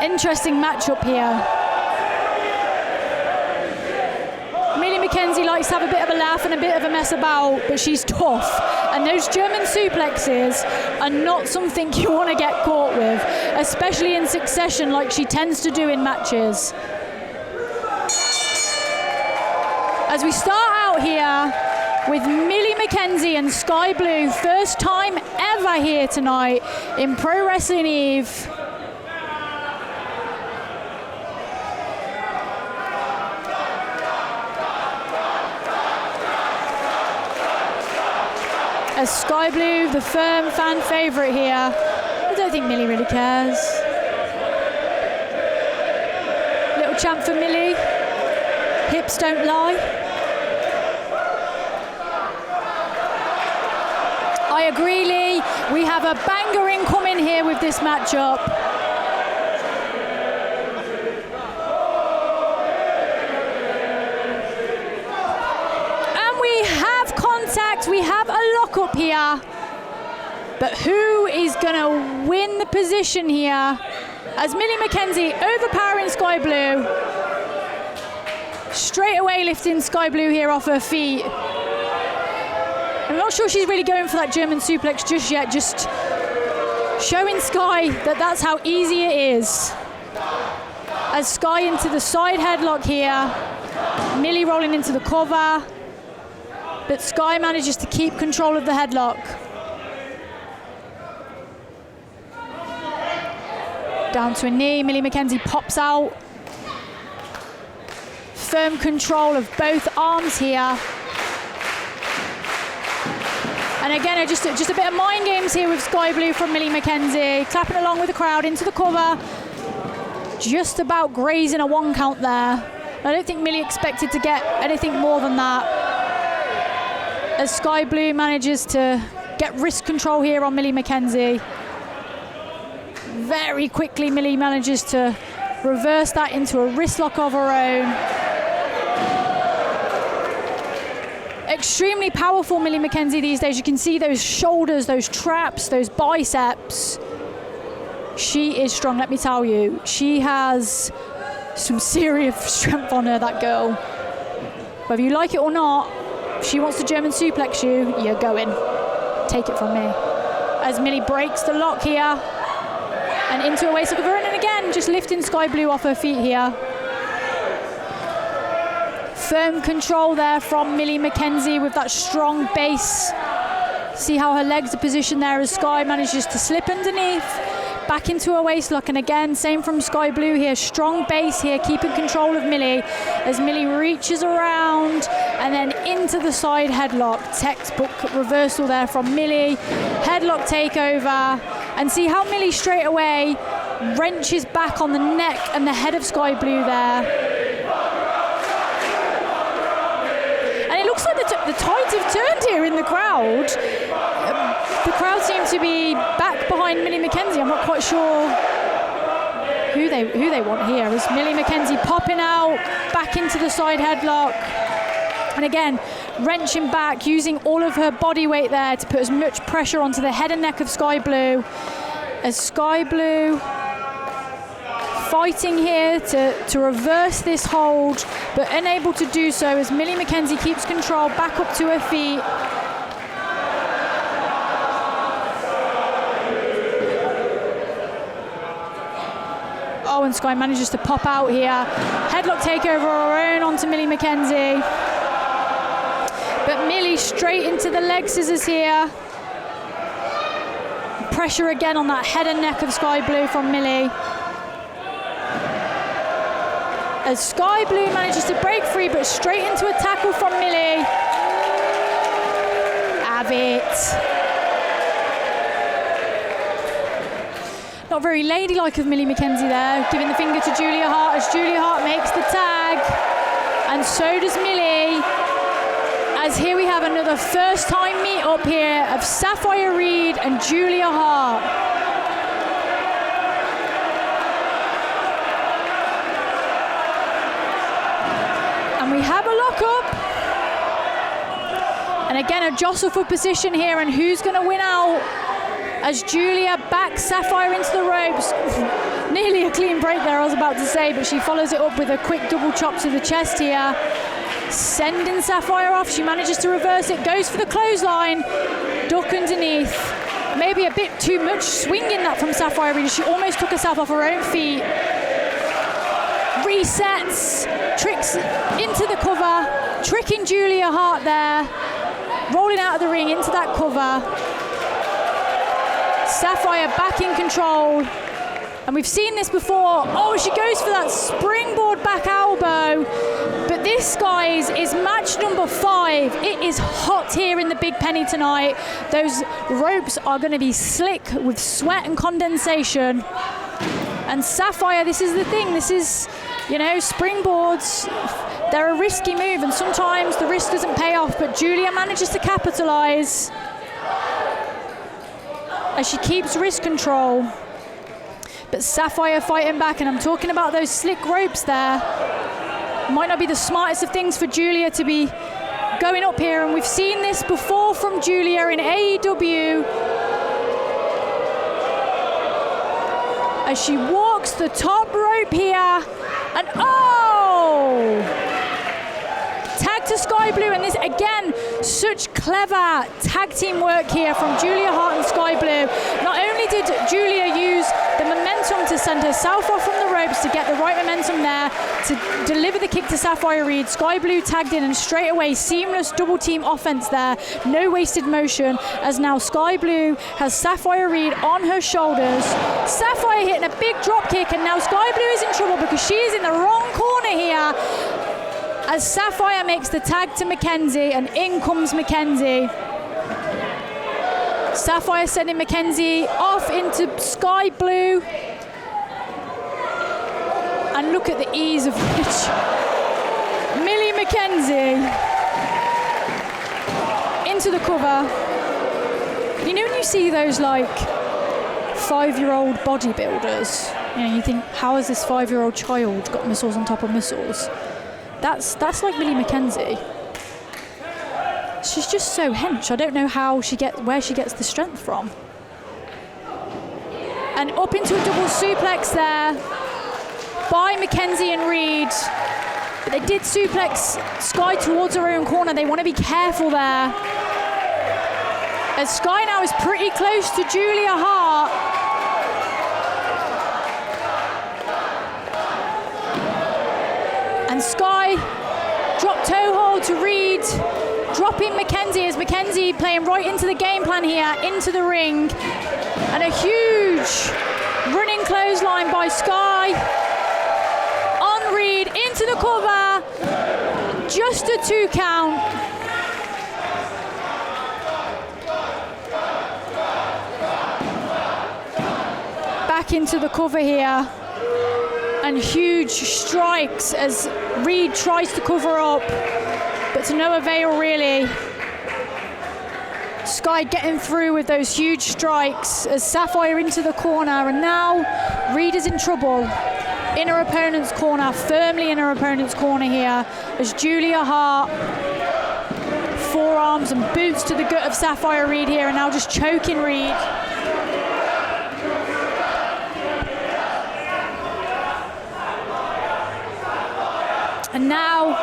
Interesting matchup here. Millie McKenzie likes to have a bit of a laugh and a bit of a mess about, but she's tough. And those German suplexes are not something you want to get caught with, especially in succession like she tends to do in matches. As we start out here with Millie McKenzie and Sky Blue, first time ever here tonight in Pro Wrestling Eve. As Sky Blue, the firm fan favourite here. I don't think Millie really cares. Little champ for Millie. Hips don't lie. I agree, Lee. We have a banger incoming here with this matchup. And we have contact. We have a lockup here. But who is going to win the position here? As Millie McKenzie overpowering Sky Blue. Straight away lifting Sky Blue here off her feet. I'm not sure she's really going for that German suplex just yet, just showing Sky that that's how easy it is. As Sky into the side headlock here, Millie rolling into the cover, but Sky manages to keep control of the headlock. Down to a knee, Millie McKenzie pops out. Firm control of both arms here. And again, just a bit of mind games here with Sky Blue from Millie McKenzie. Clapping along with the crowd into the cover. Just about grazing a 1 count there. I don't think Millie expected to get anything more than that. As Sky Blue manages to get wrist control here on Millie McKenzie. Very quickly, Millie manages to reverse that into a wrist lock of her own. Extremely powerful Millie McKenzie these days. You can see those shoulders, those traps, those biceps. She is strong, let me tell you. She has some serious strength on her, that girl. Whether you like it or not, if she wants to German suplex you, you're going. Take it from me. As Millie breaks the lock here. And into a waist lock of her own, and again, just lifting Sky Blue off her feet here. Firm control there from Millie McKenzie with that strong base. See how her legs are positioned there as Sky manages to slip underneath, back into a waist lock, and again, same from Sky Blue here. Strong base here, keeping control of Millie as Millie reaches around and then into the side headlock. Textbook reversal there from Millie. Headlock takeover, and see how Millie straight away wrenches back on the neck and the head of Sky Blue there. Looks like the tides have turned here in the crowd. The crowd seems to be back behind Millie McKenzie. I'm not quite sure who they want here. Is Millie McKenzie popping out back into the side headlock, and again wrenching back, using all of her body weight there to put as much pressure onto the head and neck of Sky Blue. As Sky Blue fighting here to reverse this hold, but unable to do so as Millie McKenzie keeps control back up to her feet. Oh, and Sky manages to pop out here. Headlock takeover her own onto Millie McKenzie. But Millie straight into the leg scissors here. Pressure again on that head and neck of Sky Blue from Millie. As Sky Blue manages to break free, but straight into a tackle from Millie. Have it. Not very ladylike of Millie McKenzie there, giving the finger to Julia Hart as Julia Hart makes the tag. And so does Millie. As here we have another first time meet up here of Sapphire Reed and Julia Hart. We have a lock-up, and again a jostle for position here, and who's going to win out as Julia backs Sapphire into the ropes. Nearly a clean break there, I was about to say, but she follows it up with a quick double chop to the chest here, sending Sapphire off. She manages to reverse it, goes for the clothesline, duck underneath. Maybe a bit too much swinging that from Sapphire Reed. She almost took herself off her own feet. Resets, tricks into the cover, tricking Julia Hart there, rolling out of the ring into that cover. Sapphire back in control, and we've seen this before. Oh, she goes for that springboard back elbow, but this, guys, is match number 5. It is hot here in the Big Penny tonight. Those ropes are going to be slick with sweat and condensation. And Sapphire, this is the thing, this is, you know, springboards, they're a risky move, and sometimes the risk doesn't pay off, but Julia manages to capitalize as she keeps wrist control. But Sapphire fighting back, and I'm talking about those slick ropes there. Might not be the smartest of things for Julia to be going up here, and we've seen this before from Julia in AEW. As she walks the top rope here, and oh! Tag to Sky Blue, and this, again, such clever tag team work here from Julia Hart and Sky Blue. Not only did Julia use the momentum to send herself off from the ropes to get the right momentum there to deliver the kick to Sapphire Reed, Sky Blue tagged in, and straight away seamless double team offense there, no wasted motion, as now Sky Blue has Sapphire Reed on her shoulders. Sapphire hitting a big drop kick, and now Sky Blue is in trouble because she is in the wrong corner here, as Sapphire makes the tag to McKenzie, and in comes McKenzie. Sapphire sending McKenzie off into Sky Blue. And look at the ease of which Millie McKenzie into the cover. You know when you see those like 5-year-old bodybuilders, you know, you think, how has this 5-year-old child got muscles on top of muscles? That's like Millie McKenzie. She's just so hench. I don't know where she gets the strength from. And up into a double suplex there by McKenzie and Reed. But they did suplex Sky towards her own corner. They want to be careful there, as Sky now is pretty close to Julia Hart. And Sky drop toe hold to Reed, dropping McKenzie, as McKenzie playing right into the game plan here, into the ring. And a huge clothesline by Sky. On Reed, into the cover. Just a 2 count. Back into the cover here. And huge strikes as Reed tries to cover up, but to no avail really. Sky getting through with those huge strikes as Sapphire into the corner, and now Reed is in trouble in her opponent's corner, firmly in her opponent's corner here, as Julia Hart forearms and boots to the gut of Sapphire Reed here, and now just choking Reed. And now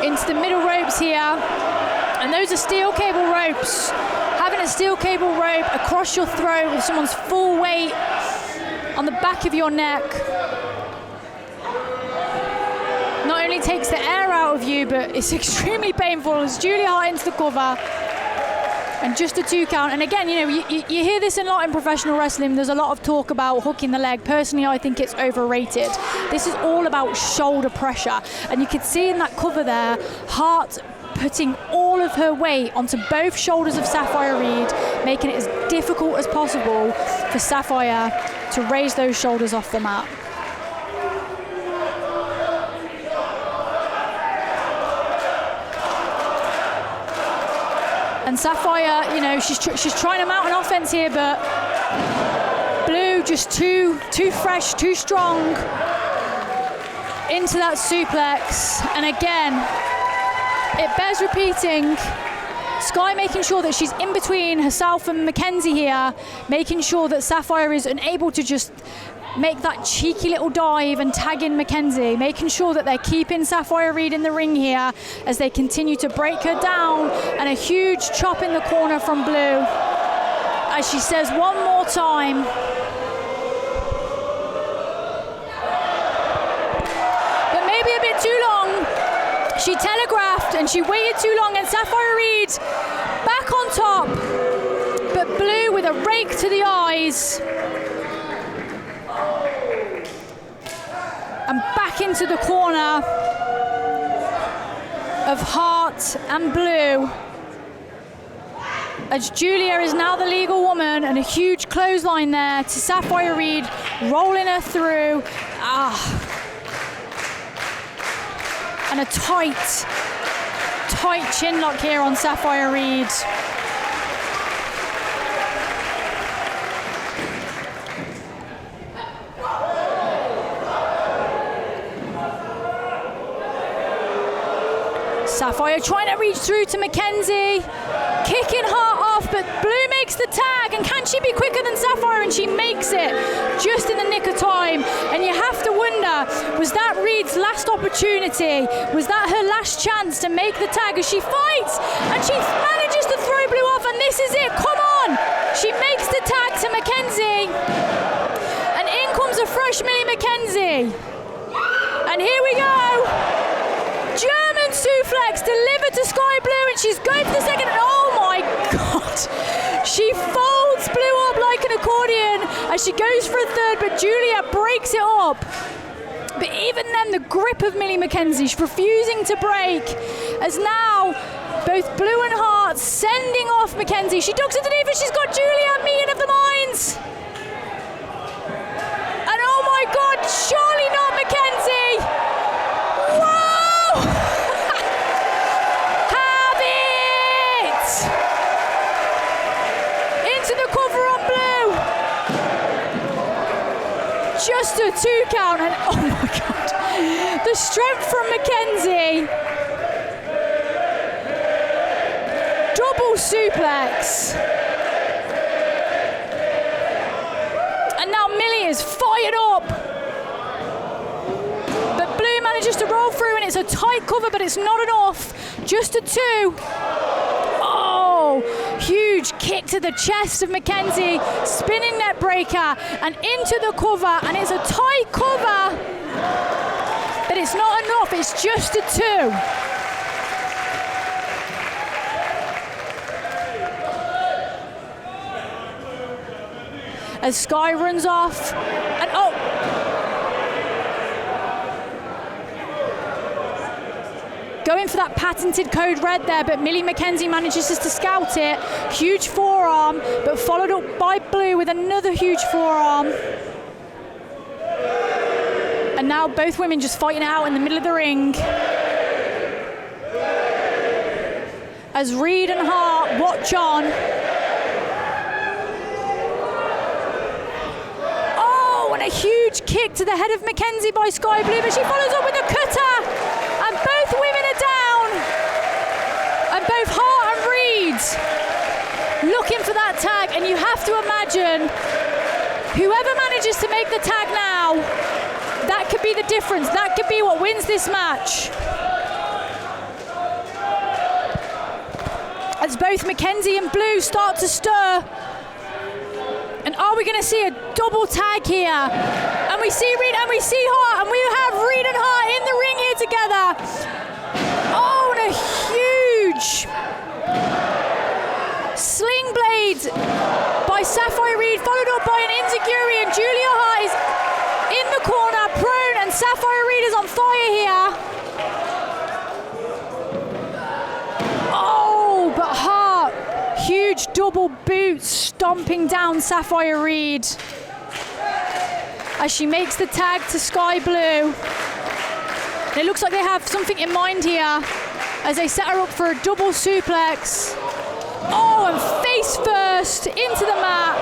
into the middle ropes here. And those are steel cable ropes. Having a steel cable rope across your throat with someone's full weight on the back of your neck not only takes the air out of you, but it's extremely painful as Julia Hart into the cover. And just a 2 count. And again, you know, you hear this a lot in professional wrestling. There's a lot of talk about hooking the leg. Personally, I think it's overrated. This is all about shoulder pressure. And you can see in that cover there, Hart putting all of her weight onto both shoulders of Sapphire Reed, making it as difficult as possible for Sapphire to raise those shoulders off the mat. And Sapphire, you know, she's trying to mount an offense here, but Blue just too fresh, too strong into that suplex. And again, it bears repeating. Sky making sure that she's in between herself and Mackenzie here, making sure that Sapphire is unable to just make that cheeky little dive and tag in Mackenzie, making sure that they're keeping Sapphire Reed in the ring here as they continue to break her down, and a huge chop in the corner from Blue as she says one more time. But maybe a bit too long. She telegraphed and she waited too long, and Sapphire Reed back on top, but Blue with a rake to the eyes. And back into the corner of Hart and Blue, as Julia is now the legal woman, and a huge clothesline there to Sapphire Reed, rolling her through. And a tight chin lock here on Sapphire Reed. Sapphire trying to reach through to Mackenzie, kicking Hart off, but Blue makes the tag, and can she be quicker than Sapphire? And she makes it just in the nick of time. And you have to wonder, was that Reed's last opportunity? Was that her last chance to make the tag as she fights? And she manages to throw Blue off, and this is it, come on! She makes the tag to Mackenzie, and in comes a fresh Millie Mackenzie. And here we go! German suplex delivered to Sky Blue, and she's going for the second. Oh my God! She folds Blue up like an accordion as she goes for a third, but Julia breaks it up. But even then, the grip of Millie Mackenzie, she's refusing to break, as now both Blue and Hart sending off Mackenzie. She ducks underneath, and she's got Julia, meeting of the minds. And oh my God, surely not Mackenzie! Whoa! Have it! Into the cover on Blue. Just a 2 count, and oh my God, the strength from Mackenzie. Double suplex. And now Millie is fired up. But Blue manages to roll through, and it's a tight cover, but it's not enough. Just a 2. Oh, huge kick to the chest of Mackenzie, spinning net breaker, and into the cover, and it's a tight cover, but it's not enough. It's just a 2. as Sky runs off. And oh! Going for that patented code red there, but Millie McKenzie manages just to scout it. Huge forearm, but followed up by Blue with another huge forearm. And now both women just fighting it out in the middle of the ring. As Reed and Hart watch on. Oh, and a huge kick to the head of McKenzie by Sky Blue, but she follows up with a cutter. And both women are down. And both Hart and Reed looking for that tag. And you have to imagine, whoever manages to make the tag now, that could be the difference. That could be what wins this match. As both McKenzie and Blue start to stir. And are we going to see a double tag here? And we see Reed and we see Hart, and we have Reed and Hart in the ring here together. Oh, and a huge sling blade by Sapphire Reed, followed up by an enziguri, and Julia Hart is in the corner, prone, and Sapphire Reed is on fire here. Oh, but Hart, huge double boots stomping down Sapphire Reed as she makes the tag to Sky Blue. And it looks like they have something in mind here as they set her up for a double suplex. Oh, and face first into the mat,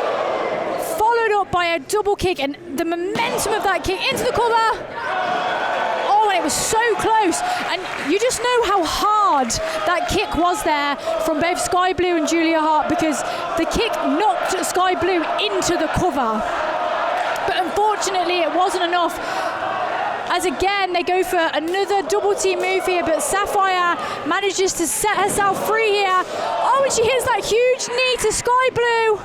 followed up by a double kick, and the momentum of that kick into the cover. Oh, and it was so close. And you just know how hard that kick was there from both Sky Blue and Julia Hart, because the kick knocked Sky Blue into the cover. But unfortunately, it wasn't enough. As again, they go for another double team move here, but Sapphire manages to set herself free here. Oh, and she hits that huge knee to Sky Blue.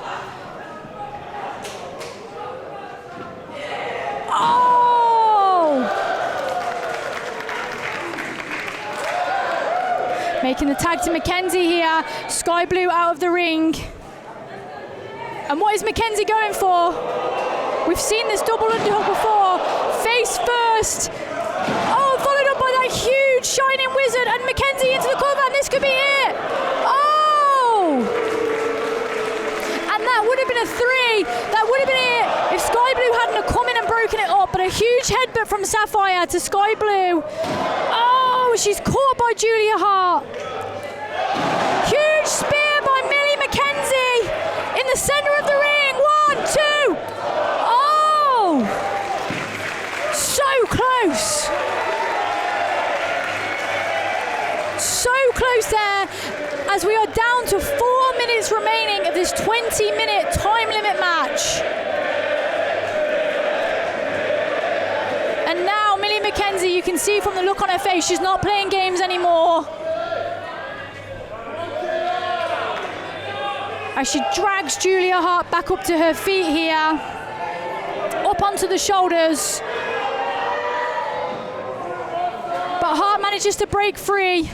Oh! Making the tag to McKenzie here. Sky Blue out of the ring. And what is McKenzie going for? We've seen this double underhook before. Face first. Oh, followed up by that huge shining wizard, and McKenzie into the cover, and this could be it. Oh! And that would have been a 3. That would have been it if Sky Blue hadn't have come in and broken it up. But a huge headbutt from Sapphire to Sky Blue. Oh, she's caught by Julia Hart. Huge spear by Millie McKenzie in the center of the ring. 1, 2. Oh! So close. So close there, as we are down to 4 minutes remaining of this 20-minute time limit match. And now Millie McKenzie, you can see from the look on her face, she's not playing games anymore. As she drags Julia Hart back up to her feet here, up onto the shoulders. But Hart manages to break free,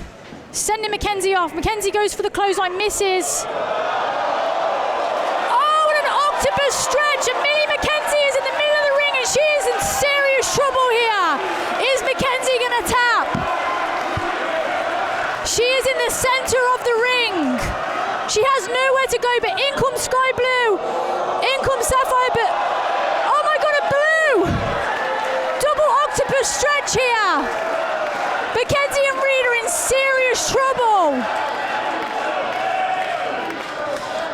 sending McKenzie off. McKenzie goes for the clothesline, misses. Oh, and an octopus stretch, and Millie McKenzie is in the middle of the ring, and she is in serious trouble here. Is McKenzie gonna tap? She is in the center of the ring. She has nowhere to go, but in comes Sky Blue. In comes Sapphire, but oh my God, a Blue! Double octopus stretch here. McKenzie and Reed are in serious trouble.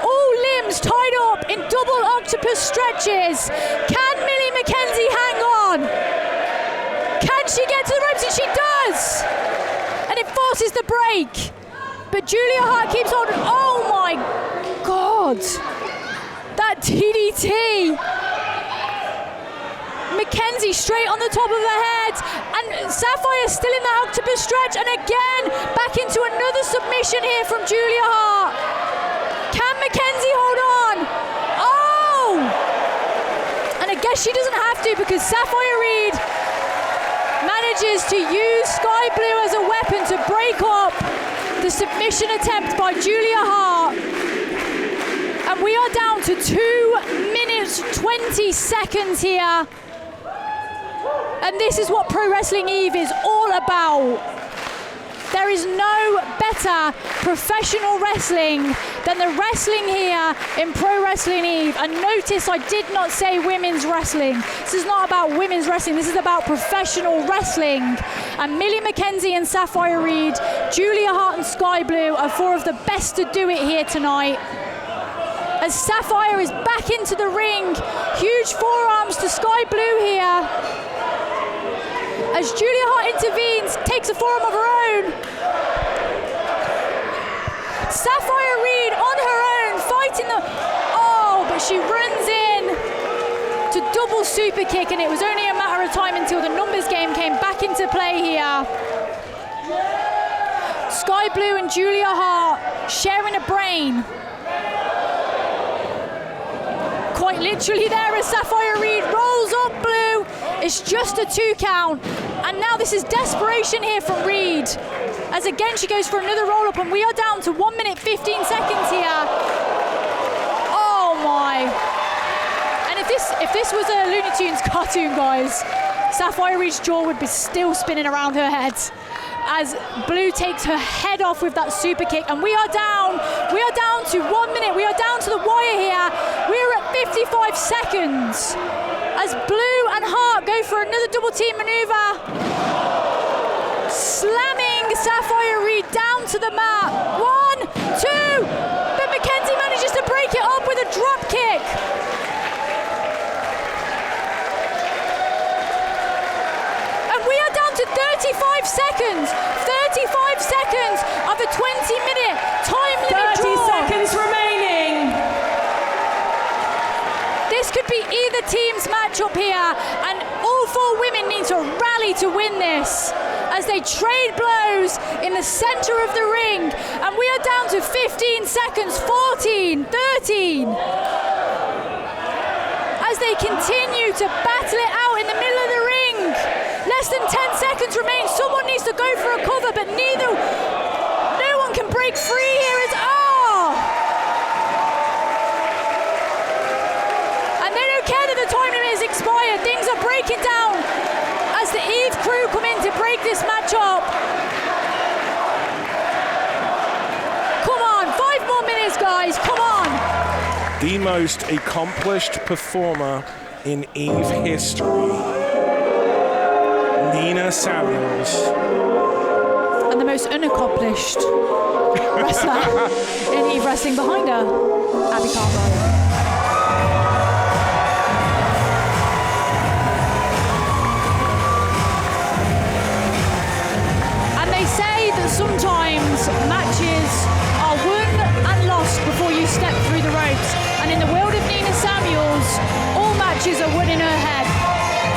All limbs tied up in double octopus stretches. Can Millie McKenzie hang on? Can she get to the ropes? And she does. And it forces the break. But Julia Hart keeps holding. Oh my God. That DDT. McKenzie straight on the top of her head, and Sapphire still in that octopus stretch, and again back into another submission here from Julia Hart. Can McKenzie hold on? Oh! And I guess she doesn't have to, because Sapphire Reed manages to use Sky Blue as a weapon to break up the submission attempt by Julia Hart. And we are down to 2 minutes 20 seconds here. And this is what Pro Wrestling Eve is all about. There is no better professional wrestling than the wrestling here in Pro Wrestling Eve. And notice I did not say women's wrestling. This is not about women's wrestling. This is about professional wrestling. And Millie McKenzie and Sapphire Reed, Julia Hart and Sky Blue are four of the best to do it here tonight. As Sapphire is back into the ring, huge forearms to Sky Blue here. As Julia Hart intervenes, takes a forearm of her own. Sapphire Reed on her own, fighting the... Oh, but she runs in to double super kick, and it was only a matter of time until the numbers game came back into play here. Sky Blue and Julia Hart sharing a brain. Quite literally there as Sapphire Reed rolls up Blue. It's just a 2 count. And now this is desperation here from Reed. As again she goes for another roll up, and we are down to 1 minute 15 seconds here. Oh my. And if this was a Looney Tunes cartoon, guys, Sapphire Reed's jaw would be still spinning around her head as Blue takes her head off with that super kick. And we are down to 1 minute. We are down to the wire here. We're at 55 seconds as Blue and Hart go for another double team maneuver, slamming Sapphire Reed down to the mat. 1, 2, but McKenzie manages to break it up with a drop kick. And we are down to 35 seconds. 35 seconds of a 20-minute time limit 30 draw. seconds remaining. This could be either team's matchup here, and all 4 women need to rally to win this as they trade blows in the center of the ring. And we are down to 15 seconds, 14, 13. As they continue to battle it out in the middle of the ring. Less than 10 seconds remain. Someone needs to go for a cover, but no one can break free here. Expired. Things are breaking down as the Eve crew come in to break this match up. Come on, 5 more minutes, guys, come on. The most accomplished performer in Eve history, Nina Samuels. And the most unaccomplished wrestler in Eve wrestling behind her, Abby Cartwright. Sometimes matches are won and lost before you step through the ropes. And in the world of Nina Samuels, all matches are won in her head.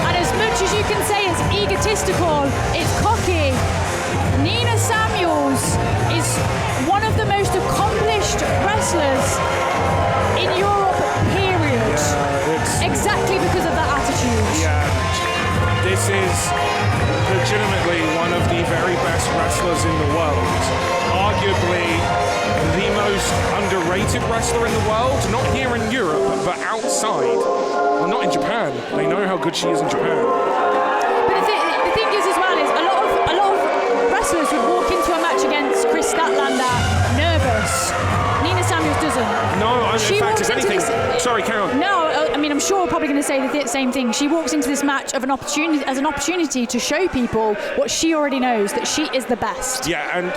And as much as you can say it's egotistical, it's cocky, Nina Samuels is one of the most accomplished wrestlers in Europe, period. Yeah, exactly because of that attitude. Yeah, this is legitimately one of the very best wrestlers in the world. Arguably the most underrated wrestler in the world, not here in Europe, but outside. Well, not in Japan. They know how good she is in Japan. But the thing is as well is a lot of wrestlers would walk into a match against Chris Statlander nervous. Nina Samuels doesn't. No, in fact, if anything... Sorry, carry on. No, I mean, I'm sure we're probably going to say the same thing. She walks into this match as an opportunity to show people what she already knows, that she is the best. Yeah, and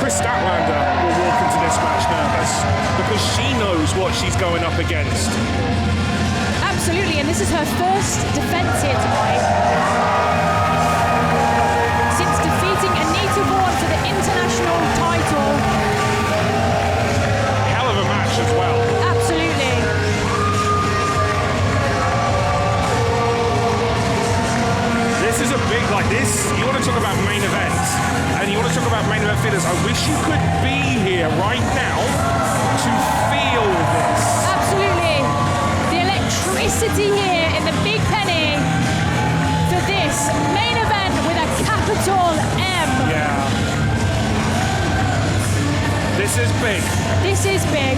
Chris Statlander will walk into this match nervous because she knows what she's going up against. Absolutely, and this is her first defense here tonight. Since defeating Aminata Vaughan for the international title. Hell of a match as well. Absolutely. This is a big, like this, you want to talk about main events, and you want to talk about main event fighters. I wish you could be here right now to feel this. Absolutely. The electricity here in the Big Penny for this main event with a capital M. Yeah. This is big. This is big.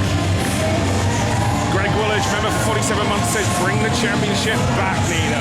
Greg Willow challenge member for 47 months says, bring the championship back, Nina.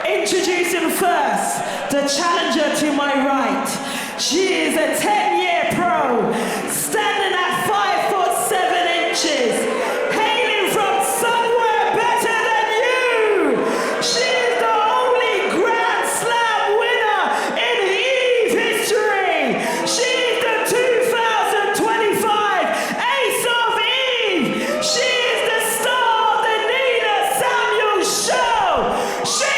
Introducing first, the challenger to my right. She is a 10-year pro, standing at 5'7", hailing from somewhere better than you. She is the only Grand Slam winner in Eve history. She is the 2025 Ace of Eve. She is the star of the Nina Samuels show. She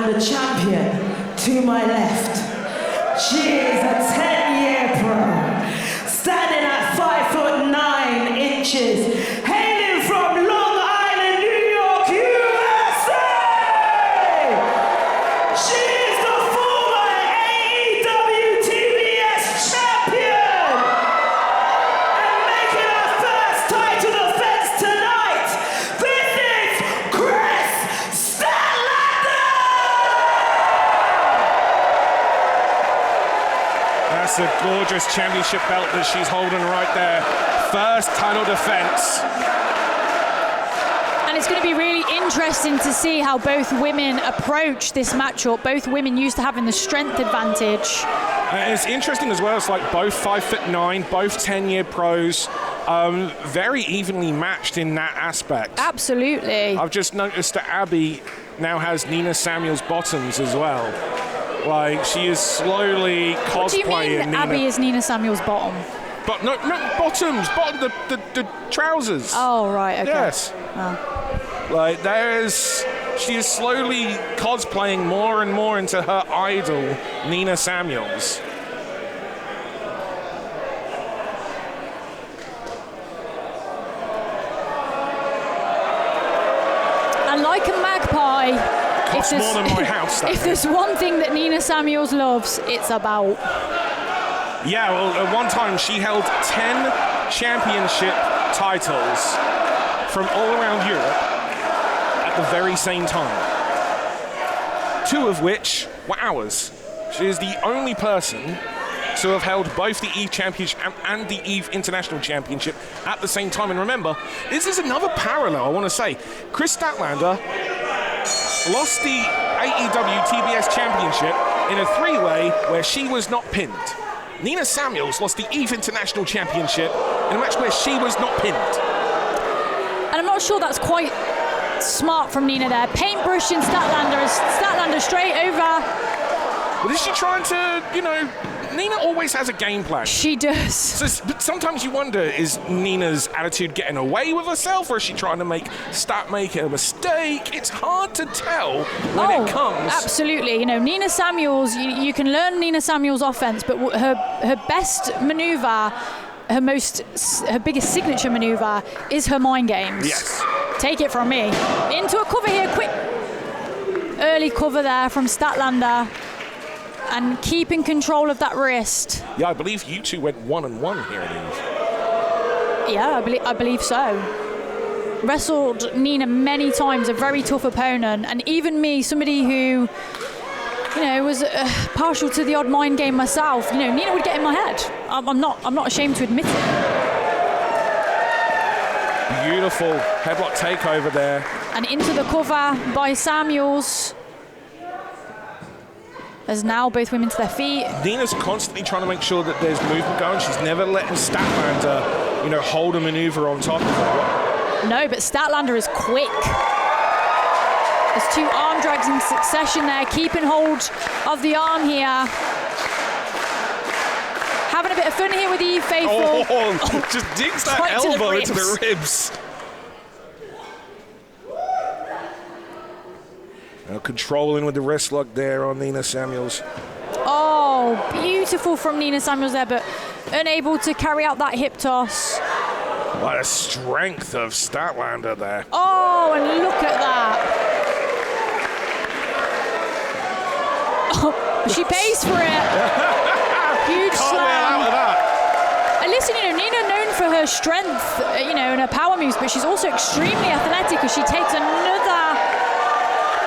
the champion to my left. She is a 10-year pro, standing at 5'9", hailing from Long Island, New York, USA. She is the former AEW TBS champion and making her first title defense tonight. This is Statlander. That's a gorgeous championship belt that she's holding right there. First title defense. And it's going to be really interesting to see how both women approach this matchup. Both women used to having the strength advantage. And it's interesting as well, it's like both 5'9", both 10-year pros, very evenly matched in that aspect. Absolutely. I've just noticed that Abby now has Nina Samuels bottoms as well. Like, she is slowly cosplaying. What do you mean Abby is Nina Samuels' bottom? But no, bottoms, the trousers. Oh, right, okay. Yes. Oh. Like, she is slowly cosplaying more and more into her idol, Nina Samuels. And like a magpie, Costs more than my house. If there's one thing that Nina Samuels loves, it's a bout. Yeah, well, at one time she held 10 championship titles from all around Europe at the very same time. 2 of which were ours. She is the only person to have held both the Eve Championship and the Eve International Championship at the same time. And remember, this is another parallel, I want to say. Kris Statlander lost the AEW TBS Championship in a 3-way where she was not pinned. Nina Samuels lost the Eve International Championship in a match where she was not pinned. And I'm not sure that's quite smart from Nina there. Paintbrushing Statlander straight over. But is she trying to, Nina always has a game plan. She does. But sometimes you wonder, is Nina's attitude getting away with herself, or is she trying to make a mistake? It's hard to tell when it comes. Absolutely. Nina Samuels, you can learn Nina Samuels' offense, but her best maneuver, her biggest signature maneuver is her mind games. Yes. Take it from me. Into a cover here, quick. Early cover there from Statlander. And keeping control of that wrist. Yeah, I believe you two went 1-1 here at Eve. Yeah, I believe so. Wrestled Nina many times, a very tough opponent, and even me, somebody who, was partial to the odd mind game myself. Nina would get in my head. I'm not ashamed to admit it. Beautiful headlock takeover there. And into the cover by Samuels. As now both women to their feet. Nina's constantly trying to make sure that there's movement going. She's never letting Statlander, hold a maneuver on top of her. No, but Statlander is quick. There's 2 arm drags in succession there, keeping hold of the arm here. Having a bit of fun here with Eve Faithful. Just digs that elbow into the ribs. controlling with the wrist lock there on Nina Samuels. Oh, beautiful from Nina Samuels there, but unable to carry out that hip toss. What a strength of Statlander there. Oh, and look at that. Oh, she pays for it. Huge Can't slam. bail out of that. And listen, Nina known for her strength, and her power moves, but she's also extremely athletic as she takes another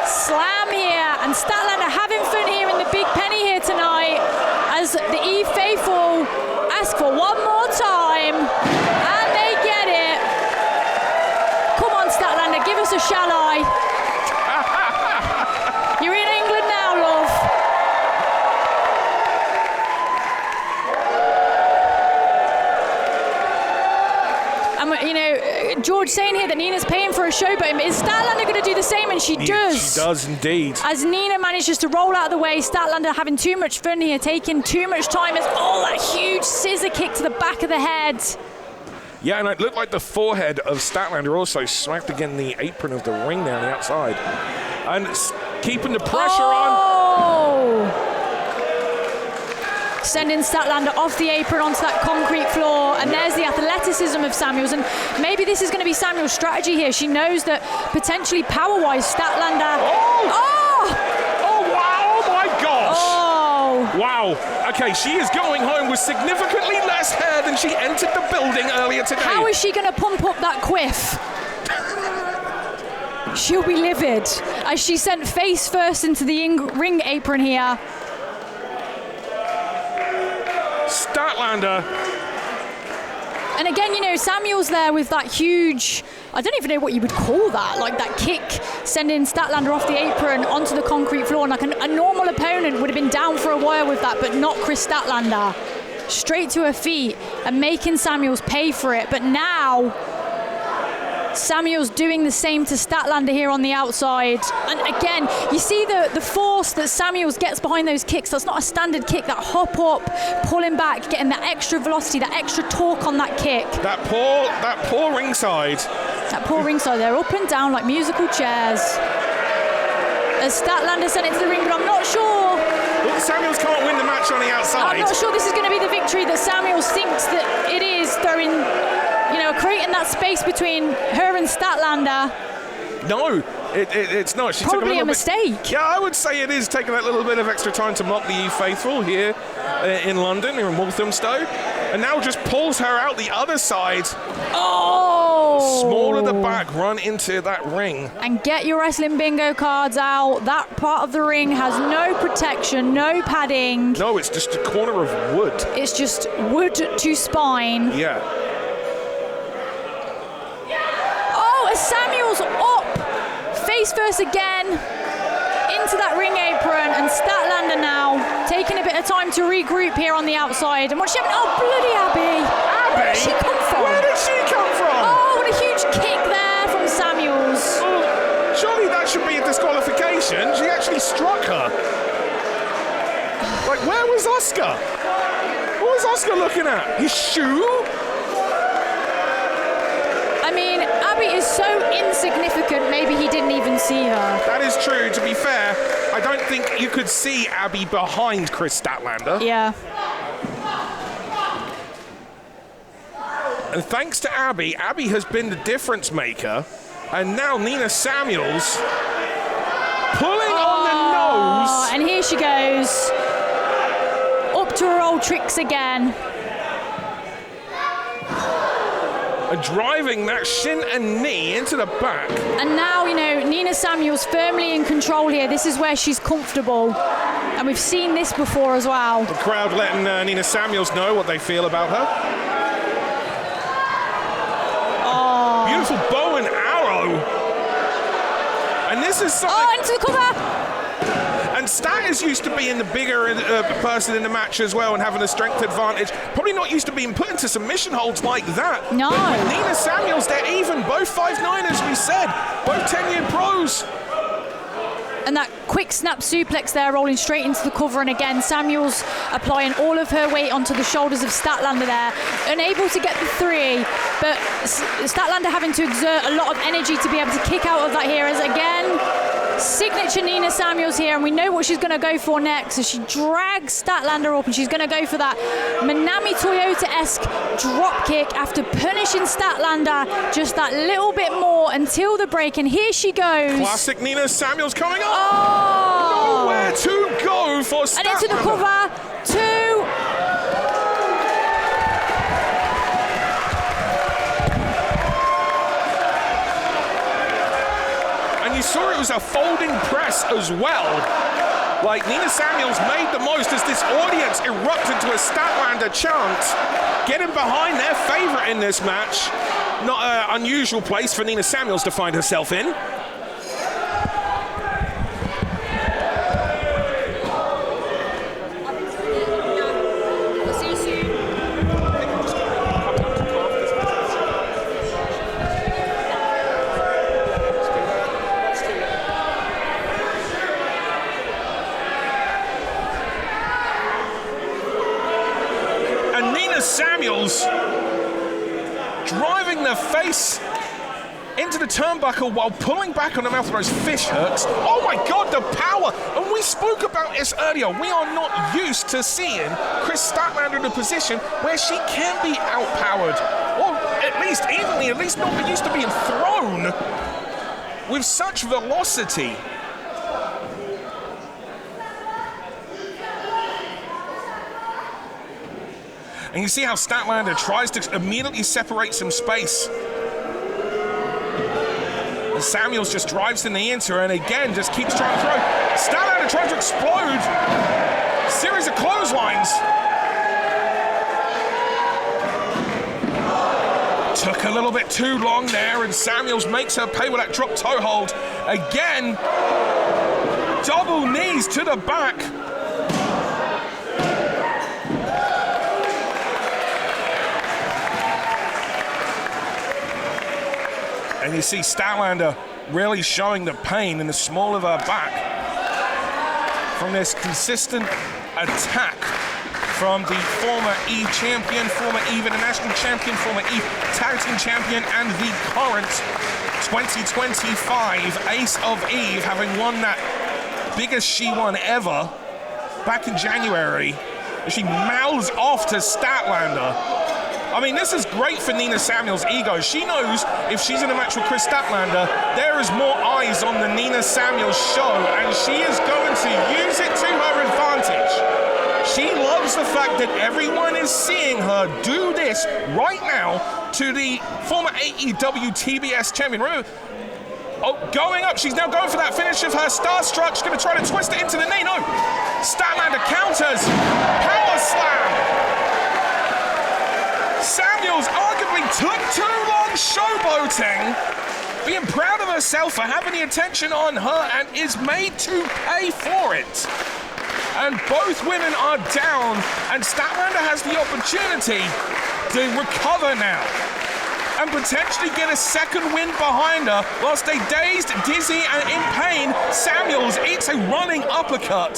slam here. And Statlander having fun here in the Big Penny here tonight as the Eve faithful ask for one more time. And they get it. Come on, Statlander, give us a shall I. You're in England now, love. George saying here that Nina's paying for a show, but is Statlander going to do the same? And she does. She does indeed. As Nina manages to roll out of the way, Statlander having too much fun here, taking too much time. As that huge scissor kick to the back of the head. Yeah, and it looked like the forehead of Statlander also smacked against the apron of the ring there on the outside. And keeping the pressure on. Sending Statlander off the apron onto that concrete floor, and there's the athleticism of Samuels, and maybe this is going to be Samuels' strategy here. She knows that potentially power-wise, Statlander... Oh, wow, oh my gosh! Oh! Wow, okay, she is going home with significantly less hair than she entered the building earlier today. How is she going to pump up that quiff? She'll be livid, as she sent face first into the ring apron here. Statlander. And again, Samuels there with that huge, I don't even know what you would call that, like that kick, sending Statlander off the apron onto the concrete floor. And like a normal opponent would have been down for a while with that, but not Chris Statlander. Straight to her feet and making Samuels pay for it. But now, Samuels doing the same to Statlander here on the outside. And again, you see the force that Samuels gets behind those kicks. That's not a standard kick. That hop up, pulling back, getting that extra velocity, that extra torque on that kick. That poor ringside. That poor ringside. They're up and down like musical chairs. As Statlander sent it to the ring, but I'm not sure. Well, Samuels can't win the match on the outside. I'm not sure this is going to be the victory that Samuels thinks that it is, throwing, creating that space between her and Statlander. No, it's not. She Probably took a mistake. Yeah, I would say it is taking that little bit of extra time to mock the Eve Faithful here in London, here in Walthamstow. And now just pulls her out the other side. Oh! Small at the back, run into that ring. And get your wrestling bingo cards out. That part of the ring has no protection, no padding. No, it's just a corner of wood. It's just wood to spine. Yeah. Oh, as Samuels up, face first again, into that ring apron, and Statlander now taking a bit of time to regroup here on the outside. And what's she having? Oh, bloody Abby! Where did she come from? Where did she come from? Oh, what a huge kick there from Samuels. Oh, surely that should be a disqualification. She actually struck her. Like, where was Oscar? What was Oscar looking at? His shoe? I mean, Abby is so insignificant, maybe he didn't even see her. That is true. To be fair, I don't think you could see Abby behind Chris Statlander. Yeah. And thanks to Abby, Abby has been the difference maker. And now Nina Samuels pulling on the nose. And here she goes. Up to her old tricks again. And driving that shin and knee into the back. And now, Nina Samuels firmly in control here. This is where she's comfortable. And we've seen this before as well. The crowd letting Nina Samuels know what they feel about her. Oh. Beautiful bow and arrow. And this is something... Oh, into the cover! And Stat is used to being the bigger person in the match as well and having a strength advantage. Probably not used to being put into submission holds like that. No. But with Nina Samuels, they're even. Both 5'9", as we said. Both 10-year pros. And that quick snap suplex there, rolling straight into the cover. And again, Samuels applying all of her weight onto the shoulders of Statlander there. Unable to get the three, but Statlander having to exert a lot of energy to be able to kick out of that here. As again, signature Nina Samuels here, and we know what she's going to go for next. So she drags Statlander up, and she's going to go for that Manami Toyota-esque drop kick after punishing Statlander just that little bit more until the break. And here she goes. Classic Nina Samuels coming up. Oh! Nowhere to go for Statlander. And into the cover. 2. You saw it was a folding press as well. Like, Nina Samuels made the most as this audience erupted to a Statlander chant, getting behind their favorite in this match. Not an unusual place for Nina Samuels to find herself in. Samuels driving the face into the turnbuckle while pulling back on the mouth of those fish hooks. Oh my God, the power! And we spoke about this earlier. We are not used to seeing Kris Statlander in a position where she can be outpowered, or at least evenly, at least not used to being thrown with such velocity. And you see how Statlander tries to immediately separate some space. And Samuels just drives the knee into her and again just keeps trying to throw. Statlander tries to explode. Series of clotheslines. Took a little bit too long there, and Samuels makes her pay with that drop toe hold. Again, double knees to the back. And you see Statlander really showing the pain in the small of her back from this consistent attack from the former E champion, former Eve International champion, former Eve Tag Team champion, and the current 2025 Ace of Eve, having won that biggest she won ever back in January. She mouths off to Statlander. I mean, this is great for Nina Samuels' ego. She knows if she's in a match with Kris Statlander, there is more eyes on the Nina Samuels show, and she is going to use it to her advantage. She loves the fact that everyone is seeing her do this right now to the former AEW TBS champion. Remember, going up. She's now going for that finish of her Starstruck. She's going to try to twist it into the knee. No. Statlander counters. Power slam. Samuels arguably took too long showboating, being proud of herself for having the attention on her, and is made to pay for it. And both women are down, and Statlander has the opportunity to recover now and potentially get a second win behind her, whilst a dazed, dizzy, and in pain Samuels eats a running uppercut.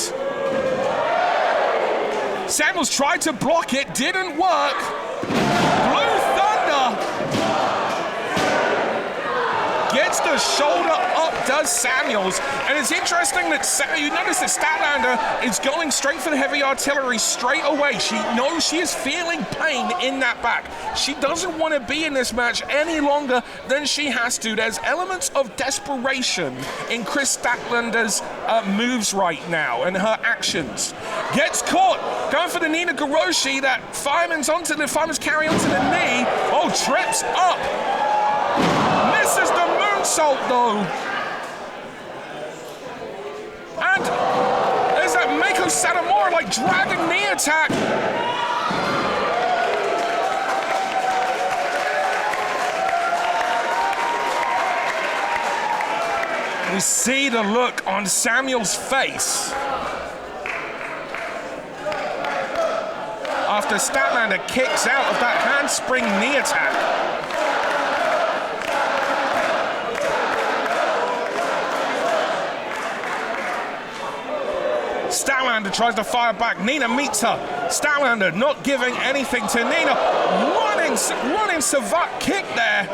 Samuels tried to block it, didn't work. Blue Thunder gets the shoulder up, does Samuels. And it's interesting that you notice that Statlander is going straight for the heavy artillery straight away. She knows she is feeling pain in that back. She doesn't want to be in this match any longer than she has to. There's elements of desperation in Kris Statlander's moves right now and her actions. Gets caught, going for the Nina Goroshi, that fireman's carry onto the knee. Oh, trips up. Misses the moonsault though. And there's that Mako Satomura like dragon knee attack. We see the look on Samuel's face after Statlander kicks out of that handspring knee attack. Statlander tries to fire back. Nina meets her. Statlander not giving anything to Nina. Running Savat kick there.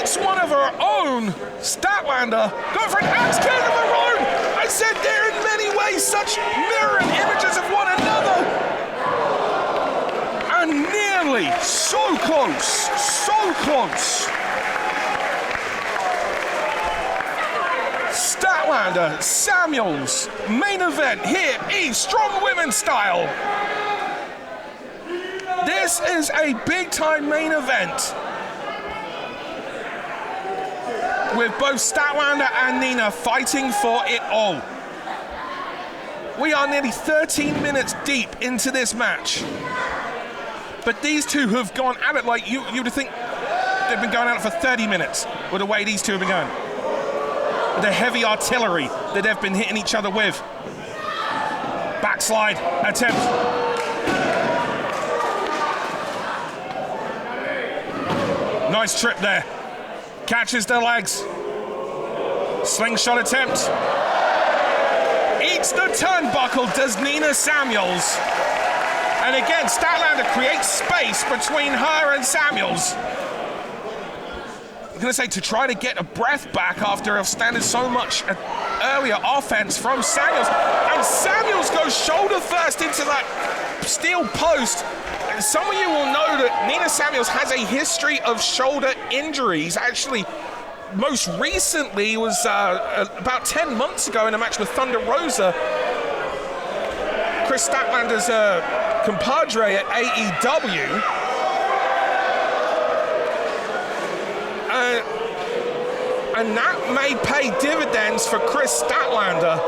makes one of her own. Statlander going for an axe kick of her own. I said they're in many ways such mirroring images of one another. And nearly, so close, so close. Statlander, Samuels, main event here, Eve, strong women style. This is a big time main event with both Statlander and Nina fighting for it all. We are nearly 13 minutes deep into this match. But these two have gone at it like you'd think they've been going at it for 30 minutes with the way these two have been going. The heavy artillery that they've been hitting each other with. Backslide attempt. Nice trip there. Catches the legs. Slingshot attempt. Eats the turnbuckle, does Nina Samuels. And again, Statlander creates space between her and Samuels. I'm going to say to try to get a breath back after standing so much earlier offense from Samuels. And Samuels goes shoulder first into that steel post. And some of you will know that Nina Samuels has a history of shoulder injuries. Actually, most recently was about 10 months ago in a match with Thunder Rosa. Chris Statlander's compadre at AEW. And that may pay dividends for Chris Statlander.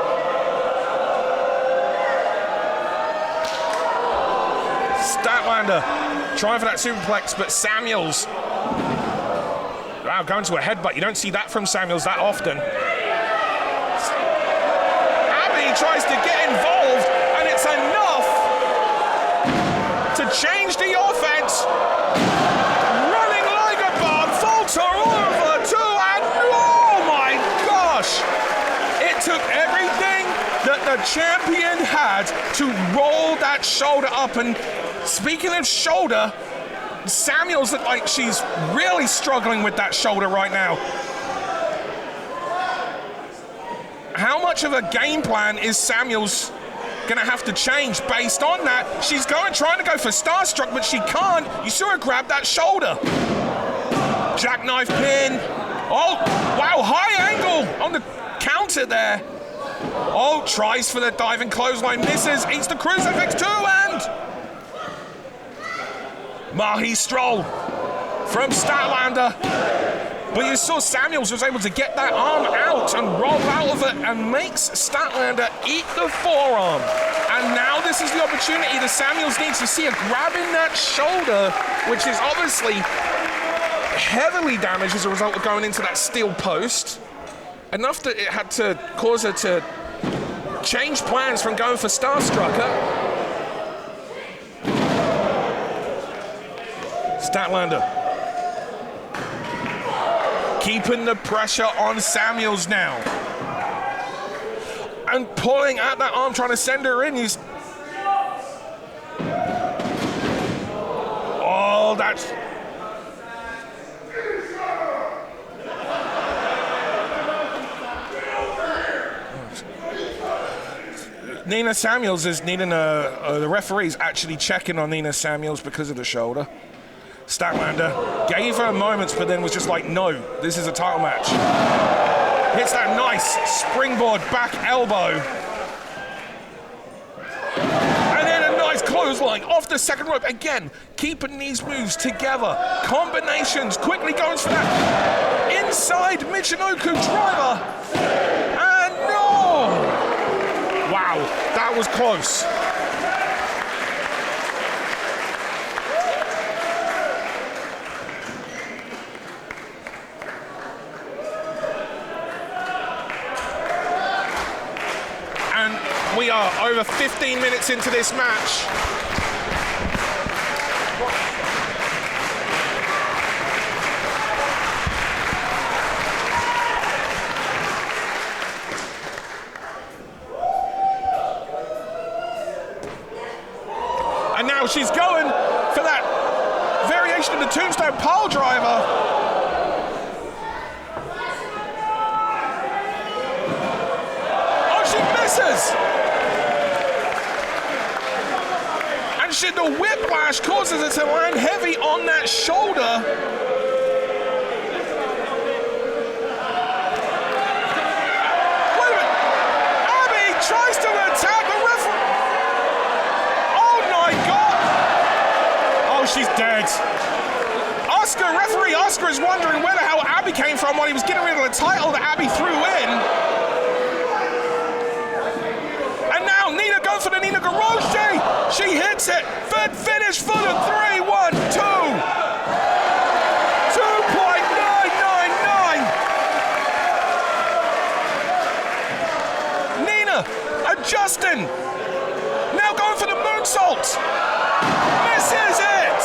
Statlander trying for that superplex, but Samuels, wow, going to a headbutt. You don't see that from Samuels that often. Abby tries to get involved, and it's enough to change the offense. Running like a bomb, faults her over two, and oh my gosh! It took everything that the champion had to roll that shoulder up. And speaking of shoulder, Samuels looks like she's really struggling with that shoulder right now. How much of a game plan is Samuels gonna have to change based on that? She's trying to go for Starstruck, but she can't. You saw her grab that shoulder. Jackknife pin. Oh, wow, high angle on the counter there. Oh, tries for the diving clothesline, misses, eats the crucifix too, and Mahi Stroll from Statlander. But you saw Samuels was able to get that arm out and roll out of it and makes Statlander eat the forearm. And now this is the opportunity that Samuels needs to see her grabbing that shoulder, which is obviously heavily damaged as a result of going into that steel post. Enough that it had to cause her to change plans from going for Starstrucker. Statlander keeping the pressure on Samuels now. And pulling out that arm, trying to send her in. Oh, that's... Nina Samuels is needing the referee's actually checking on Nina Samuels because of the shoulder. Statlander gave her moments, but then was just like, no, this is a title match. Hits that nice springboard back elbow. And then a nice clothesline off the second rope. Again, keeping these moves together. Combinations, quickly goes for that inside Michinoku driver. And no! Wow, that was close. We are over 15 minutes into this match. And now she's going for that variation of the tombstone pile driver. Actually, the whiplash causes it to land heavy on that shoulder. Wait a minute. Abby tries to attack the referee. Oh my God. Oh, she's dead. Referee Oscar is wondering where the hell Abby came from while he was getting rid of the title that Abby threw in. And now Nina goes for the Nina Grrrls. She hits it. Third finish for the 3, 1, 2. 2.999. Nina adjusting. Now going for the moonsault. Misses it.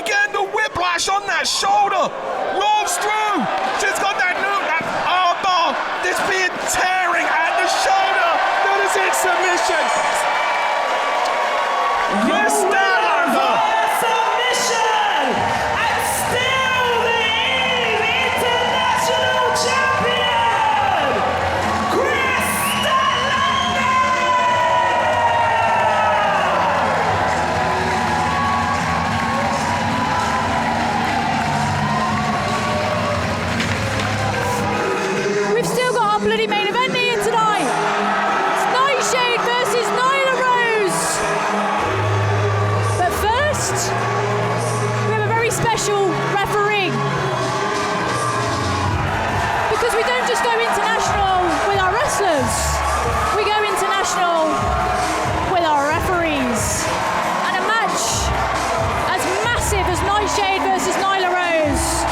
Again, the whiplash on that shoulder. Rolls through. She's got that armbar. This being tearing at the shoulder. Notice it, submission. Yes, Statlander. Submission. And still the international champion, Statlander. We've still got our bloody main event here tonight. It's Nightshade versus Nyla Rose. But first, we have a very special referee. Because we don't just go international with our wrestlers, we go international with our referees. And a match as massive as Nightshade versus Nyla Rose,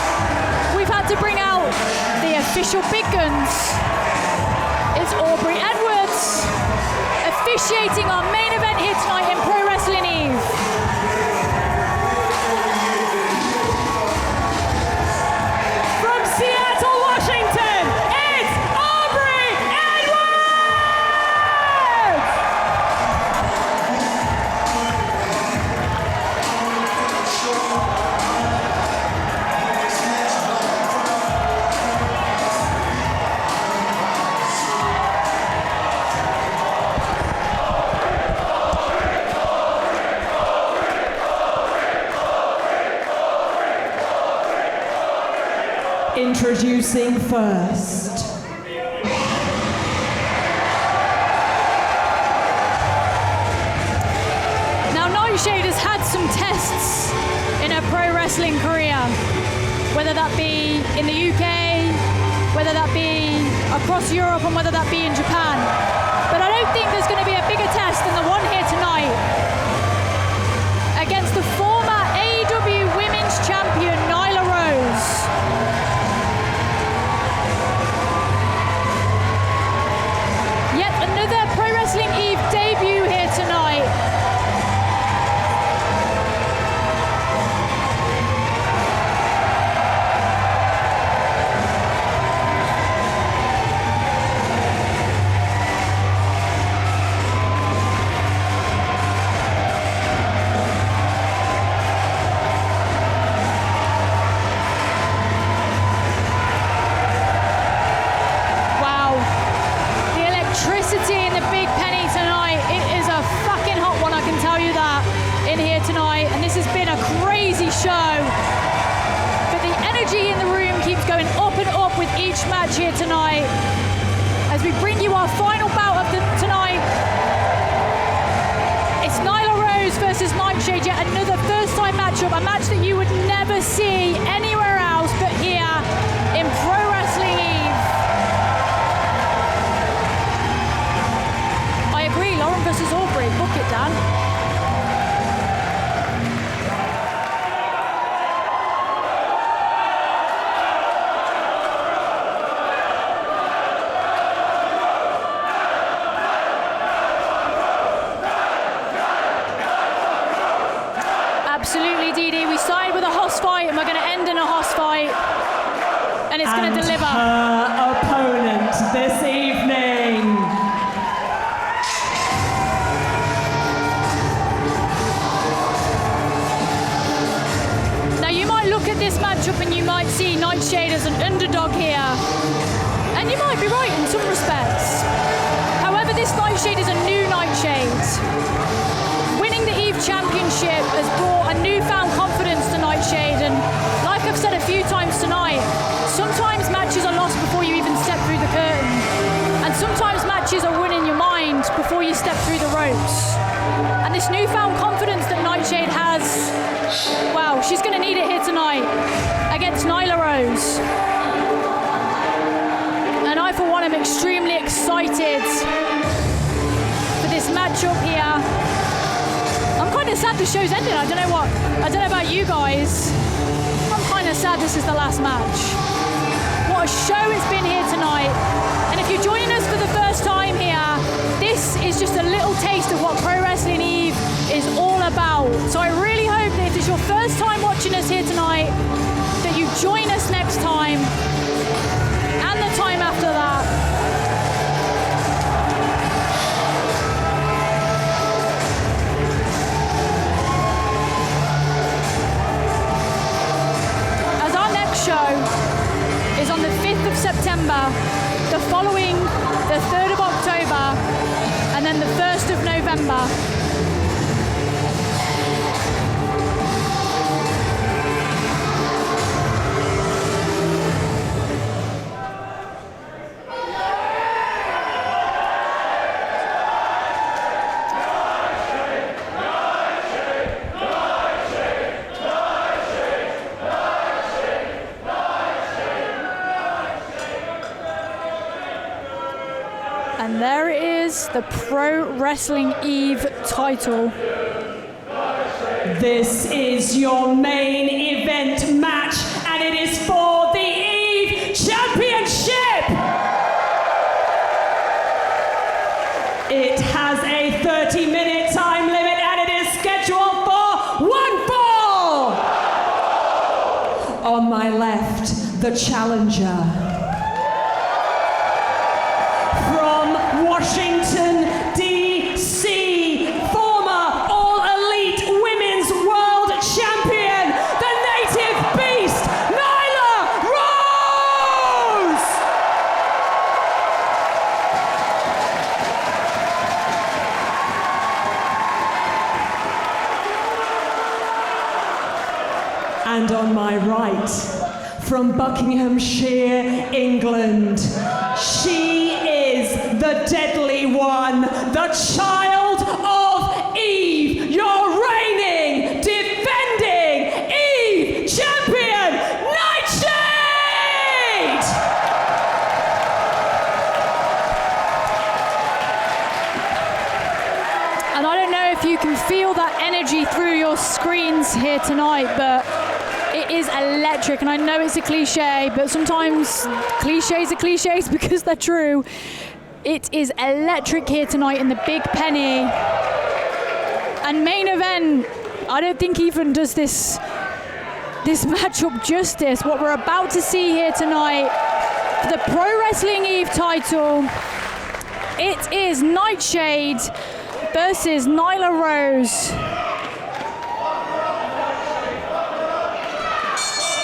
we've had to bring out the official big guns. It's Aubrey Edwards officiating our main event here tonight in Pro Wrestling Eve. From Seattle, Washington, it's Aubrey Edwards! Introducing first, Now Nightshade has had some tests in her pro wrestling career, whether that be in the UK, whether that be across Europe, and whether that be in Japan. But I don't think there's going to be a bigger test than the one here tonight against the former AEW Women's Champion Nyla Rose. Yet another Pro Wrestling Eve debut here tonight. Here tonight as we bring you our final bout of tonight. It's Nyla Rose versus Nightshade, yet another first-time matchup, a match that you would never see anywhere else but here in Pro Wrestling Eve. I agree, Lauren versus Aubrey, book it, Dan. Absolutely, Dee. We started with a hoss fight and we're going to end in a hoss fight. And it's going to deliver. Her opponent this evening. Now you might look at this matchup and you might see Nightshade as an underdog here. And you might be right in some respects. However, this Nightshade is a new Nightshade. Winning the Eve Championship this newfound confidence that Nightshade has, wow, she's going to need it here tonight against Nyla Rose. And I, for one, am extremely excited for this matchup here. I'm kind of sad the show's ended. I don't know about you guys. I'm kind of sad this is the last match. What a show it's been here tonight. And if you're joining us for the first time here, this is just a little taste of what Pro Wrestling Eve is all about. So I really hope that if it's your first time watching us here tonight, that you join us next time and the time after that. As our next show is on the 5th of September, the following the 3rd of October, and then the 1st of November. And there it is, the Pro Wrestling Eve title. This is your main event match, and it is for the Eve Championship. It has a 30-minute time limit, and it is scheduled for one fall. On my left, the challenger. Washington, D.C., former All-Elite Women's World Champion, the Native Beast, Nyla Rose! And on my right, from Buckinghamshire, England, she is the deadly one, the child of Eve, your reigning, defending Eve champion, Nightshade! And I don't know if you can feel that energy through your screens here tonight, but it is electric. And I know it's a cliche, but sometimes cliches are cliches because they're true. It is electric here tonight in the Big Penny. And main event, I don't think even does this matchup justice. What we're about to see here tonight for the Pro Wrestling Eve title, it is Nightshade versus Nyla Rose.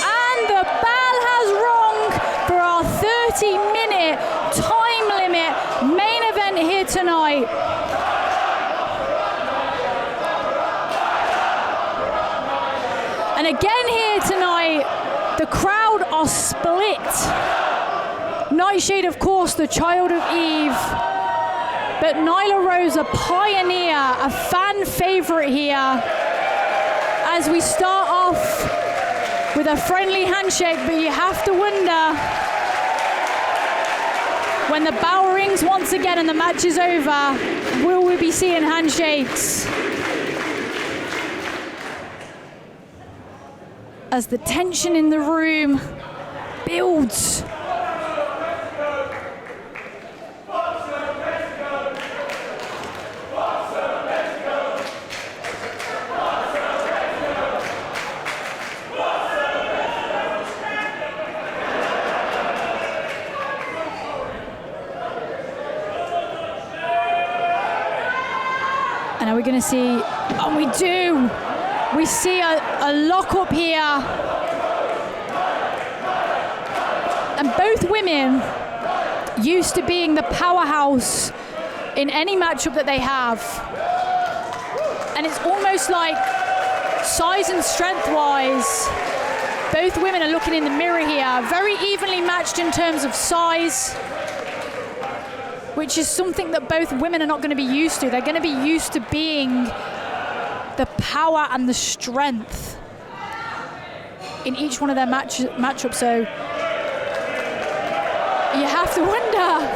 And the bell has rung for our 30-minute time limit main event here tonight. And again here tonight, the crowd are split. Nightshade, of course, the child of Eve, but Nyla Rose, a pioneer, a fan favorite here. As we start off with a friendly handshake, but you have to wonder, when the bell rings once again and the match is over, will we be seeing handshakes? As the tension in the room builds. And are we going to see, oh, we do. We see a lock-up here. And both women used to being the powerhouse in any matchup that they have. And it's almost like size and strength-wise, both women are looking in the mirror here. Very evenly matched in terms of size, which is something that both women are not going to be used to. They're going to be used to being the power and the strength in each one of their matchups. So you have to wonder,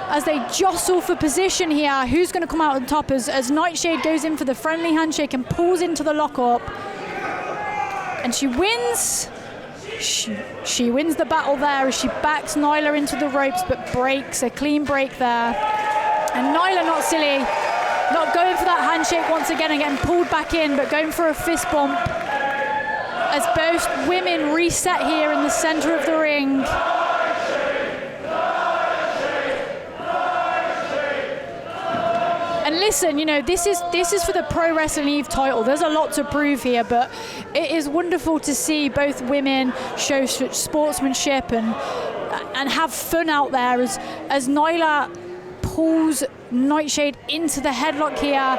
as they jostle for position here, who's going to come out on top as Nightshade goes in for the friendly handshake and pulls into the lockup. And she wins. She wins the battle there as she backs Nyla into the ropes, but breaks a clean break there. And Nyla, not silly, not going for that handshake once again and getting pulled back in, but going for a fist bump as both women reset here in the center of the ring. And listen, you know, this is for the Pro Wrestling Eve title. There's a lot to prove here, but it is wonderful to see both women show sportsmanship and have fun out there as Nyla pulls Nightshade into the headlock here.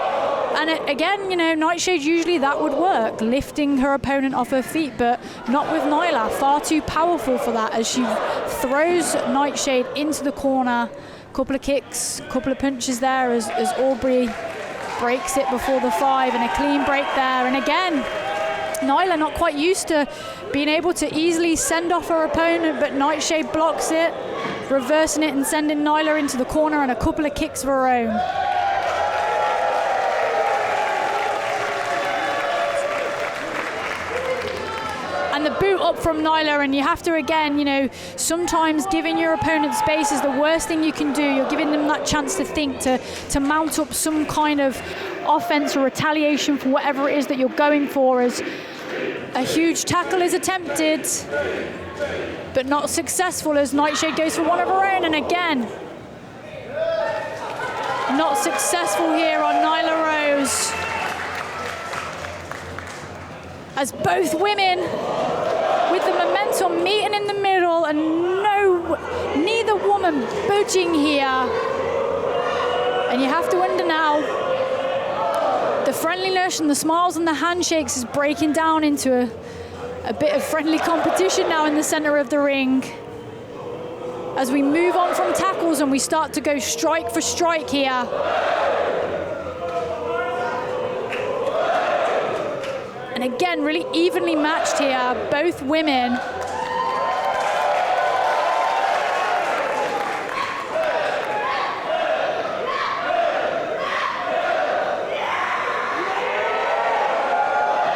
And again, you know, Nightshade, usually that would work, lifting her opponent off her feet, but not with Nyla. Far too powerful for that as she throws Nightshade into the corner. Couple of kicks, couple of punches there as Aubrey breaks it before the 5, and a clean break there. And again, Nyla not quite used to being able to easily send off her opponent, but Nightshade blocks it, reversing it and sending Nyla into the corner, and a couple of kicks of her own. And the boot up from Nyla, and you have to, again, you know, sometimes giving your opponent space is the worst thing you can do. You're giving them that chance to think, to mount up some kind of offense or retaliation for whatever it is that you're going for, as a huge tackle is attempted, but not successful as Nightshade goes for one of her own, and again, not successful here on Nyla Rose. As both women, with the momentum meeting in the middle, and neither woman budging here. And you have to wonder now, the friendliness and the smiles and the handshakes is breaking down into a bit of friendly competition now in the center of the ring. As we move on from tackles and we start to go strike for strike here. And again, really evenly matched here, both women.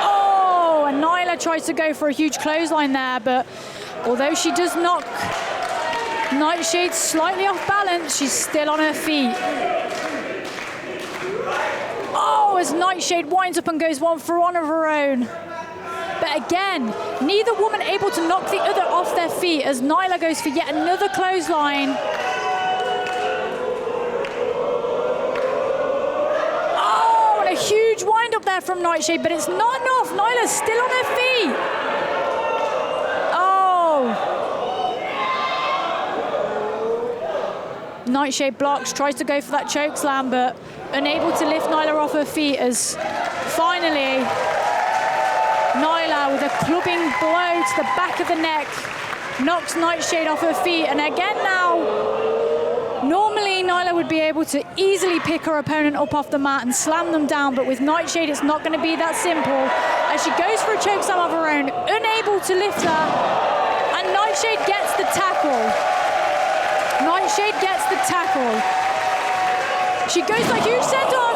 Oh, and Nyla tries to go for a huge clothesline there, but although she does knock Nightshade slightly off balance, she's still on her feet. Oh, as Nightshade winds up and goes one for one of her own. But again, neither woman able to knock the other off their feet as Nyla goes for yet another clothesline. Oh, and a huge wind up there from Nightshade, but it's not enough. Nyla's still on her feet. Oh. Nightshade blocks, tries to go for that choke slam, but unable to lift Nyla off her feet as finally Nyla, with a clubbing blow to the back of the neck, knocks Nightshade off her feet. And again now, normally Nyla would be able to easily pick her opponent up off the mat and slam them down, but with Nightshade it's not going to be that simple as she goes for a choke slam of her own, unable to lift her, and Nightshade gets the tackle. Nightshade gets the tackle. She goes for a huge senton.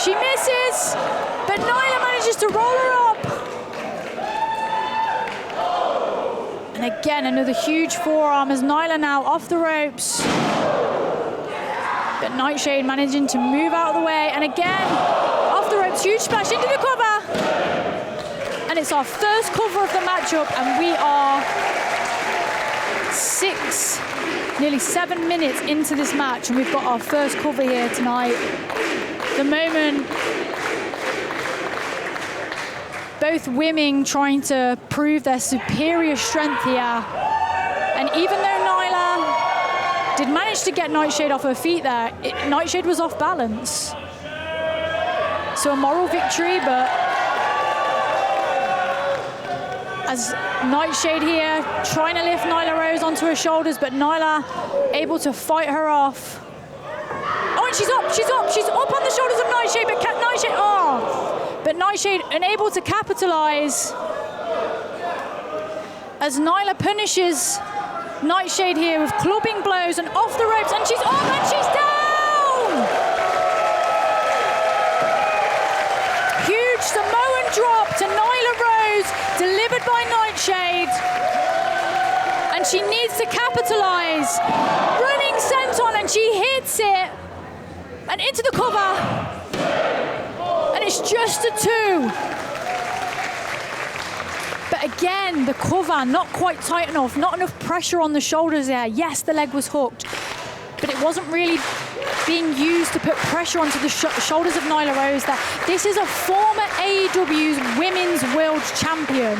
She misses, but Nyla manages to roll her up. And again, another huge forearm as Nyla now off the ropes. But Nightshade managing to move out of the way. And again, off the ropes, huge splash into the cover. And it's our first cover of the matchup, and we are nearly 7 minutes into this match, and we've got our first cover here tonight. The moment both women trying to prove their superior strength here. And even though Nyla did manage to get Nightshade off her feet there, Nightshade was off balance. So a moral victory, but as Nightshade here trying to lift Nyla Rose onto her shoulders, but Nyla able to fight her off. Oh, and she's up, she's up on the shoulders of Nightshade, but Nightshade, but Nightshade unable to capitalize as Nyla punishes Nightshade here with clubbing blows and off the ropes, and she's up and she's down! Huge Samoan drop to Nyla Rose, delivered by Nightshade. And she needs to capitalize. Running senton, and she hits it. And into the cover. And it's just a 2. But again, the cover not quite tight enough, not enough pressure on the shoulders there. Yes, the leg was hooked, but it wasn't really being used to put pressure onto the shoulders of Nyla Rose. This is a former AEW's Women's World Champion.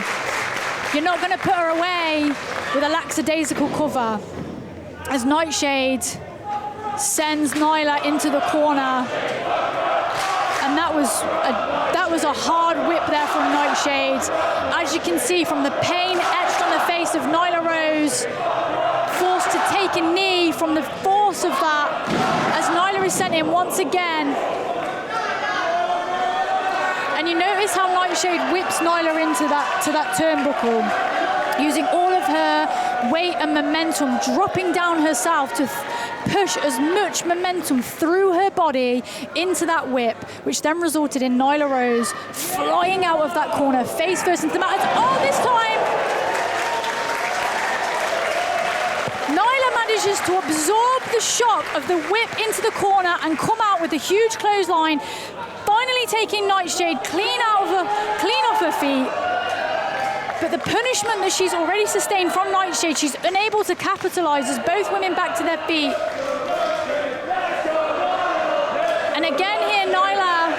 You're not going to put her away with a lackadaisical cover. As Nightshade sends Nyla into the corner. And that was a hard whip there from Nightshade. As you can see from the pain etched on the face of Nyla Rose, forced to take a knee from the force of that, as Nyla is sent in once again. And you notice how Nightshade whips Nyla into that turnbuckle, using all of her weight and momentum, dropping down herself to push as much momentum through her body into that whip, which then resulted in Nyla Rose flying out of that corner, face first into the mat. Oh, this time Nyla manages to absorb the shock of the whip into the corner and come out with a huge clothesline, finally taking Nightshade clean off her feet. But the punishment that she's already sustained from Nightshade, she's unable to capitalize as both women back to their feet. And again here, Nyla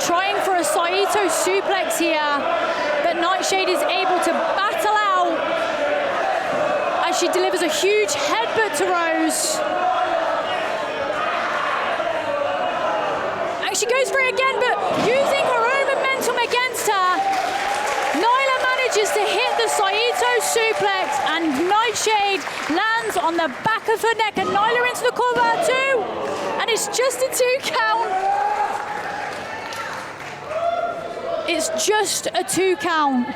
trying for a Saito suplex here, but Nightshade is able to battle out as she delivers a huge headbutt to Rose. And she goes for it again, but using her own momentum against her, Nyla manages to hit the Saito suplex, and Nightshade lands on the back of her neck, and Nyla into the cover too, and it's just a 2 count. It's just a 2 count.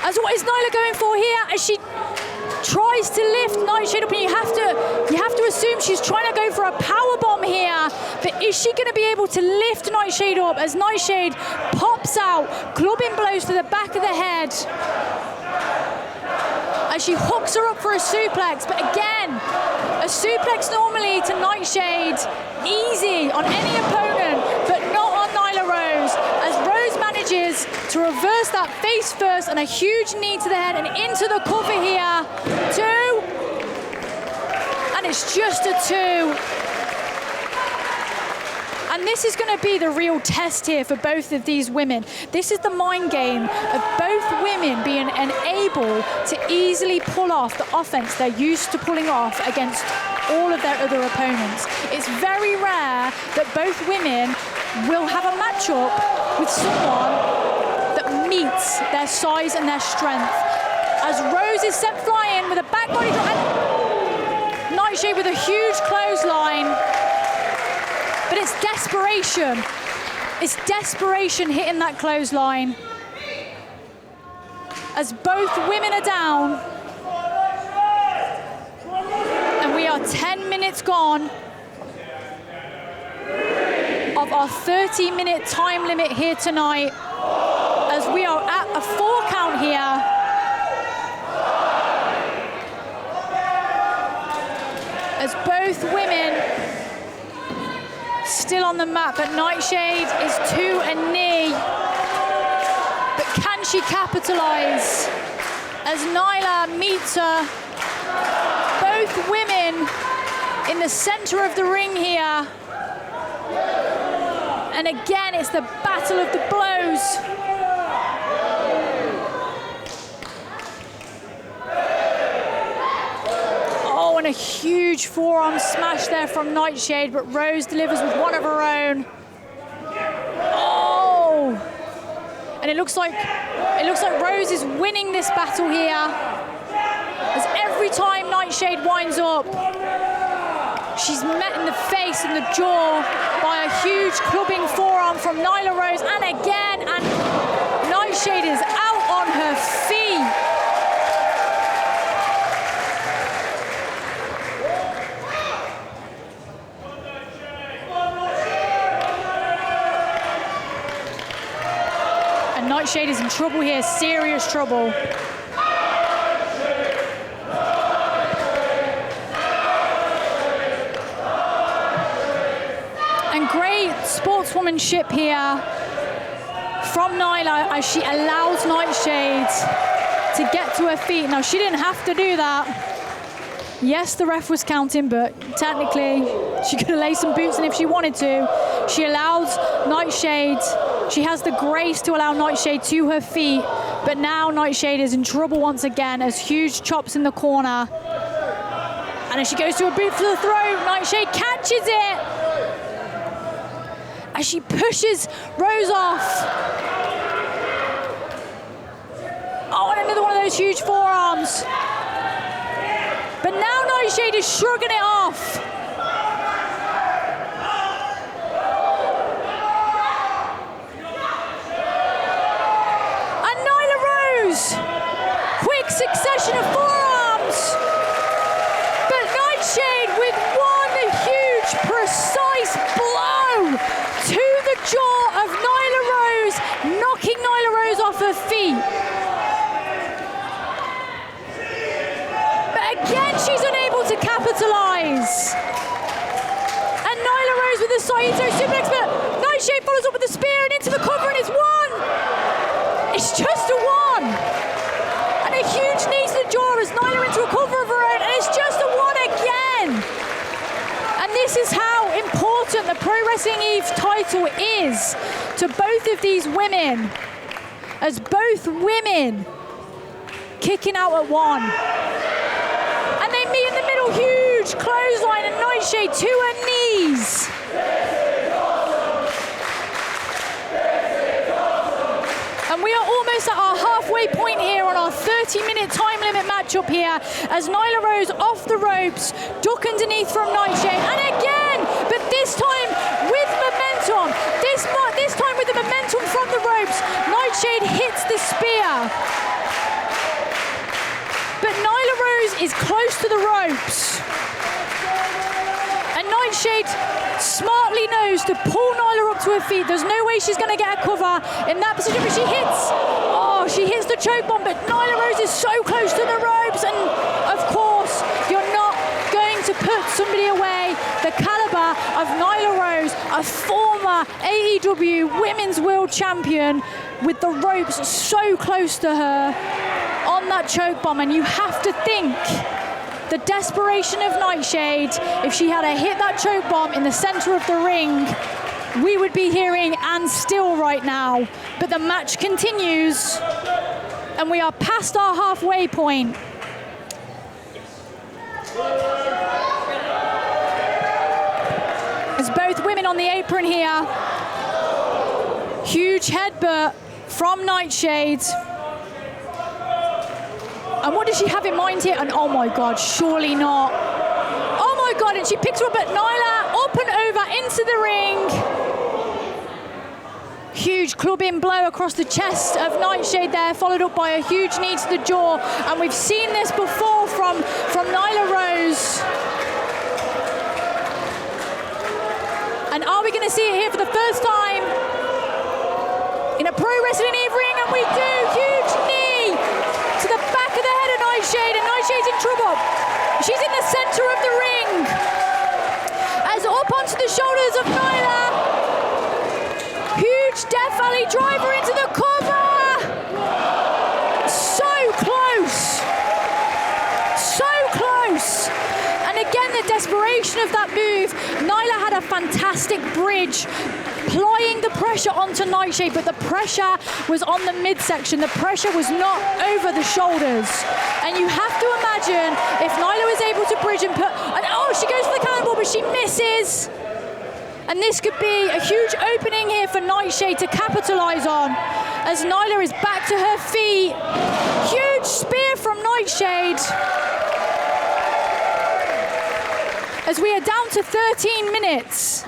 As what is Nyla going for here as she tries to lift Nightshade up, and you have to assume she's trying to go for a power bomb here, but is she going to be able to lift Nightshade up as Nightshade pops out, clubbing blows to the back of the head as she hooks her up for a suplex. But again, a suplex normally to Nightshade, easy on any opponent, but not on Nyla Rose, as Rose manages to reverse that face first and a huge knee to the head and into the cover here. 2. And it's just a 2. And this is going to be the real test here for both of these women. This is the mind game of both women being unable to easily pull off the offense they're used to pulling off against all of their other opponents. It's very rare that both women will have a matchup with someone that meets their size and their strength. As Rose is sent flying with a back body drop, and Nightshade with a huge clothesline. But it's desperation. It's desperation hitting that clothesline. As both women are down. And we are 10 minutes gone of our 30-minute time limit here tonight. As we are at a 4 count here. As both women still on the mat, but Nightshade is to a knee. But can she capitalize? As Nyla meets her, both women in the center of the ring here. And again, it's the battle of the blows. Oh, and a a huge forearm smash there from Nightshade, but Rose delivers with one of her own. Oh! And it looks like Rose is winning this battle here, as every time Nightshade winds up, she's met in the face and the jaw by a huge clubbing forearm from Nyla Rose, and again, and Nightshade is out on her feet. And Nightshade is in trouble here, serious trouble. Sportswomanship here from Nyla as she allows Nightshade to get to her feet. Now, she didn't have to do that. Yes, the ref was counting, but technically she could have laid some boots in if she wanted to. She allows Nightshade, she has the grace to allow Nightshade to her feet, but now Nightshade is in trouble once again as huge chops in the corner. And as she goes to a boot for the throat, Nightshade catches it as she pushes Rose off. Oh, and another one of those huge forearms. But now Nightshade is shrugging it off. And Nyla Rose, quick succession of forearms. But Nightshade with one huge, precise blow to the jaw of Nyla Rose, knocking Nyla Rose off her feet. But again, she's unable to capitalize. And Nyla Rose with a Saito suplex, but Nightshade follows up with a spear and into the cover, and it's one. It's just a one. And a huge knee to the jaw as Nyla into a cover of her own, and it's just a one again. And this is how important the Pro Wrestling Eve title is to both of these women, as both women kicking out at one. And they meet in the middle, huge clothesline, and Nightshade to her knees. And we are almost at our halfway point here on our 30-minute time limit matchup here, as Nyla Rose off the ropes, duck underneath from Nightshade, and again, but this time with momentum, this time with the momentum from the ropes, Nightshade hits the spear. But Nyla Rose is close to the ropes. And Nightshade smartly knows to pull Nyla up to her feet. There's no way she's going to get a cover in that position, but she hits the choke bomb, but Nyla Rose is so close to the ropes, and of course, you're not going to put somebody away the caliber of Nyla Rose, a former AEW Women's World Champion, with the ropes so close to her on that choke bomb. And you have to think the desperation of Nightshade. If she had hit that choke bomb in the center of the ring, we would be hearing "and still" right now. But the match continues, and we are past our halfway point. As both women on the apron here. Huge headbutt from Nightshade. And what does she have in mind here? And oh my God, surely not. Oh my God, and she picks her up at Nyla, up and over into the ring. Huge clubbing blow across the chest of Nightshade there, followed up by a huge knee to the jaw. And we've seen this before from Nyla Rose. And are we going to see it here for the first time in a Pro Wrestling Eve ring? And we do. Huge knee to the back of the head of Nightshade, and Nightshade's in trouble. She's in the center of the ring. As up onto the shoulders of Nyla. Huge Death Valley driver into the cover. So close. So close. And again, the desperation of that move. Nyla had a fantastic fantastic bridge, applying the pressure onto Nightshade, but the pressure was on the midsection. The pressure was not over the shoulders. And you have to imagine if Nyla was able to bridge and oh, she goes for the cannonball, but she misses. And this could be a huge opening here for Nightshade to capitalize on, as Nyla is back to her feet. Huge spear from Nightshade. As we are down to 13 minutes.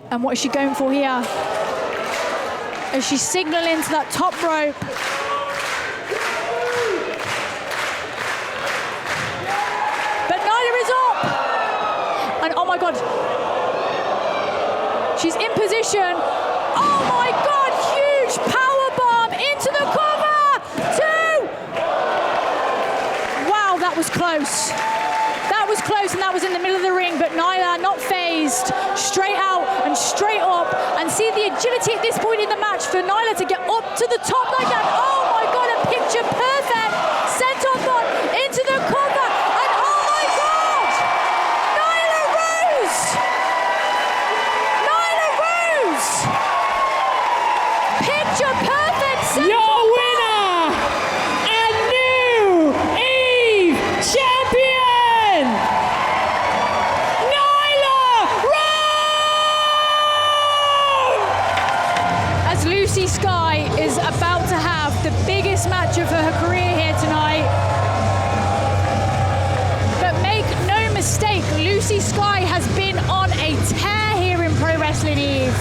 And what is she going for here? As she's signaling to that top rope. But Nyla is up. And oh my God. She's in position. Oh my God, huge power bomb into the cover. 2. Wow, that was close. That was close, and that was in the middle of the ring, but Nyla not phased. Straight out and straight up, and see the agility at this point in the match for Nyla to get up to the top like that. Oh my God, a picture perfect senton bomb into the cover, and oh my God, Nyla Rose! Nyla Rose! Picture perfect senton Your winner and new Eve champion, Nyla Rose! As Lucy Sky is about to have the biggest match of her career here tonight. But make no mistake, Lucy Sky has been on a tear here in Pro Wrestling Eve.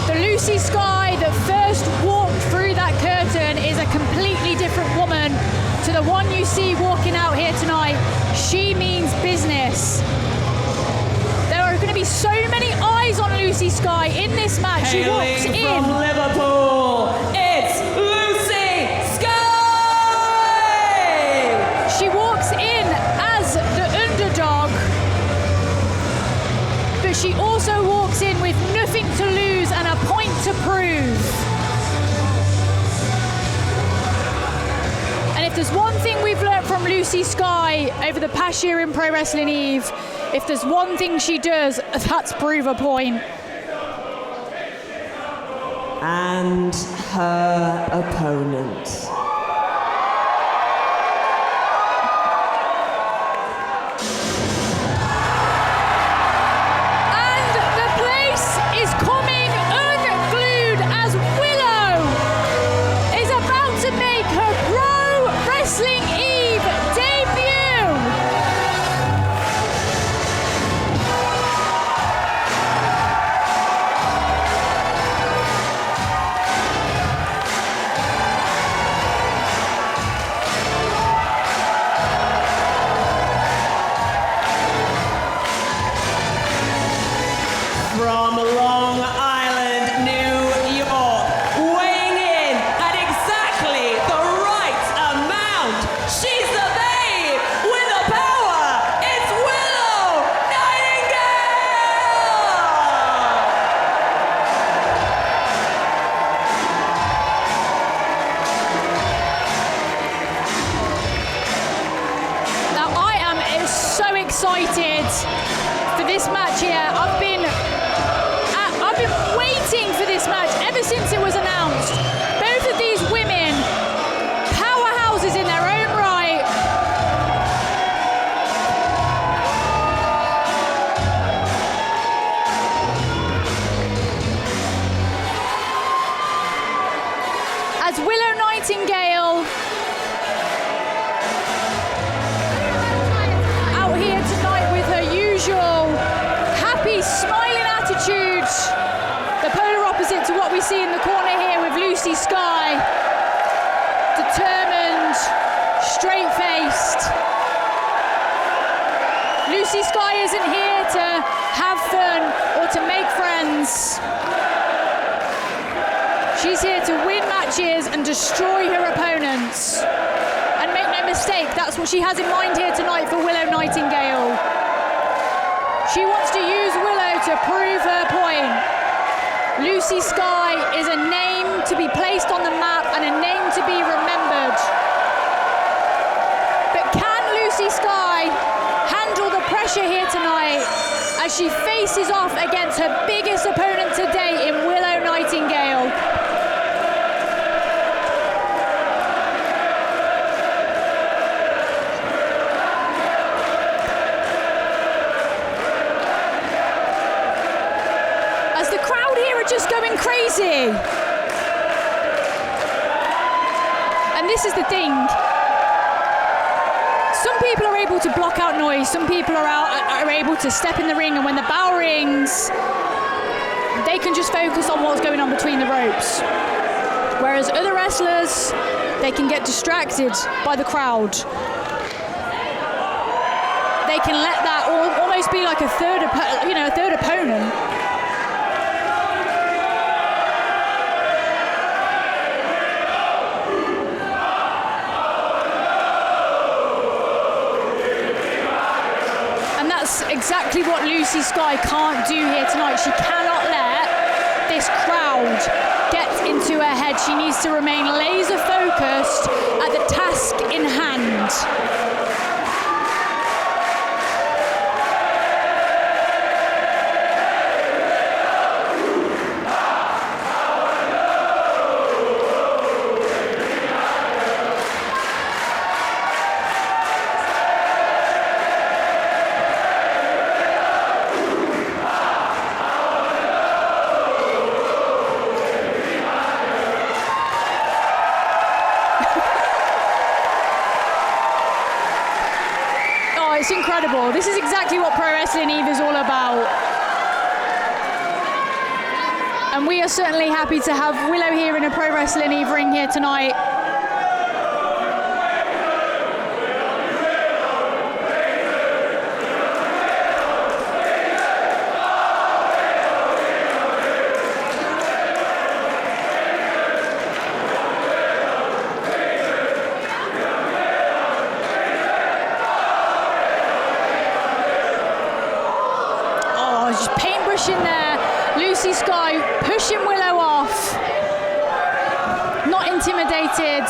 The Lucy Sky that first walked through that curtain is a completely different woman to the one you see walking out here tonight. She means business. There are going to be so many eyes on Lucy Sky in this match. She walks Hailing in. from Liverpool, it's Lucy Sky! She walks in as the underdog, but she also walks in with nothing to lose and a point to prove. And if there's one thing we've learned from Lucy Sky over the past year in Pro Wrestling Eve, if there's one thing she does, that's prove a point. And her opponent. And the place is coming unglued as Willow is about to make her Pro Wrestling Eve debut. From Long Island, New York, weighing in at exactly the right amount. She's the babe with the power. It's Willow Nightingale. Now I am so excited for this match here. I've been waiting for this match ever since it was announced. Both of these women, powerhouses in their own right. As Willow Nightingale out here tonight with her usual happy, smiling attitude, the polar opposite to what we see in the corner here with Lucy Sky, determined, straight-faced. Lucy Sky isn't here to have fun or to make friends. She's here to win matches and destroy her opponents. And make no mistake, that's what she has in mind here tonight for Willow Nightingale. She wants to use Willow to prove her point. Lucy Sky is a name to be placed on the map and a name to be remembered. as she faces off against her biggest opponent today in Willow Nightingale. As the crowd here are just going crazy. And this is the thing. Some people are able to block out noise, some people are able to step in the ring, and when the bell rings, they can just focus on what's going on between the ropes. Whereas other wrestlers, they can get distracted by the crowd. They can let that almost be like a third opponent. Exactly what Lucy Sky can't do here tonight. She cannot let this crowd get into her head. She needs to remain laser focused at the task in hand. It's incredible. This is exactly what Pro Wrestling Eve is all about. And we are certainly happy to have Willow here in a Pro Wrestling Eve ring here tonight. In there, Lucy Sky pushing Willow off, not intimidated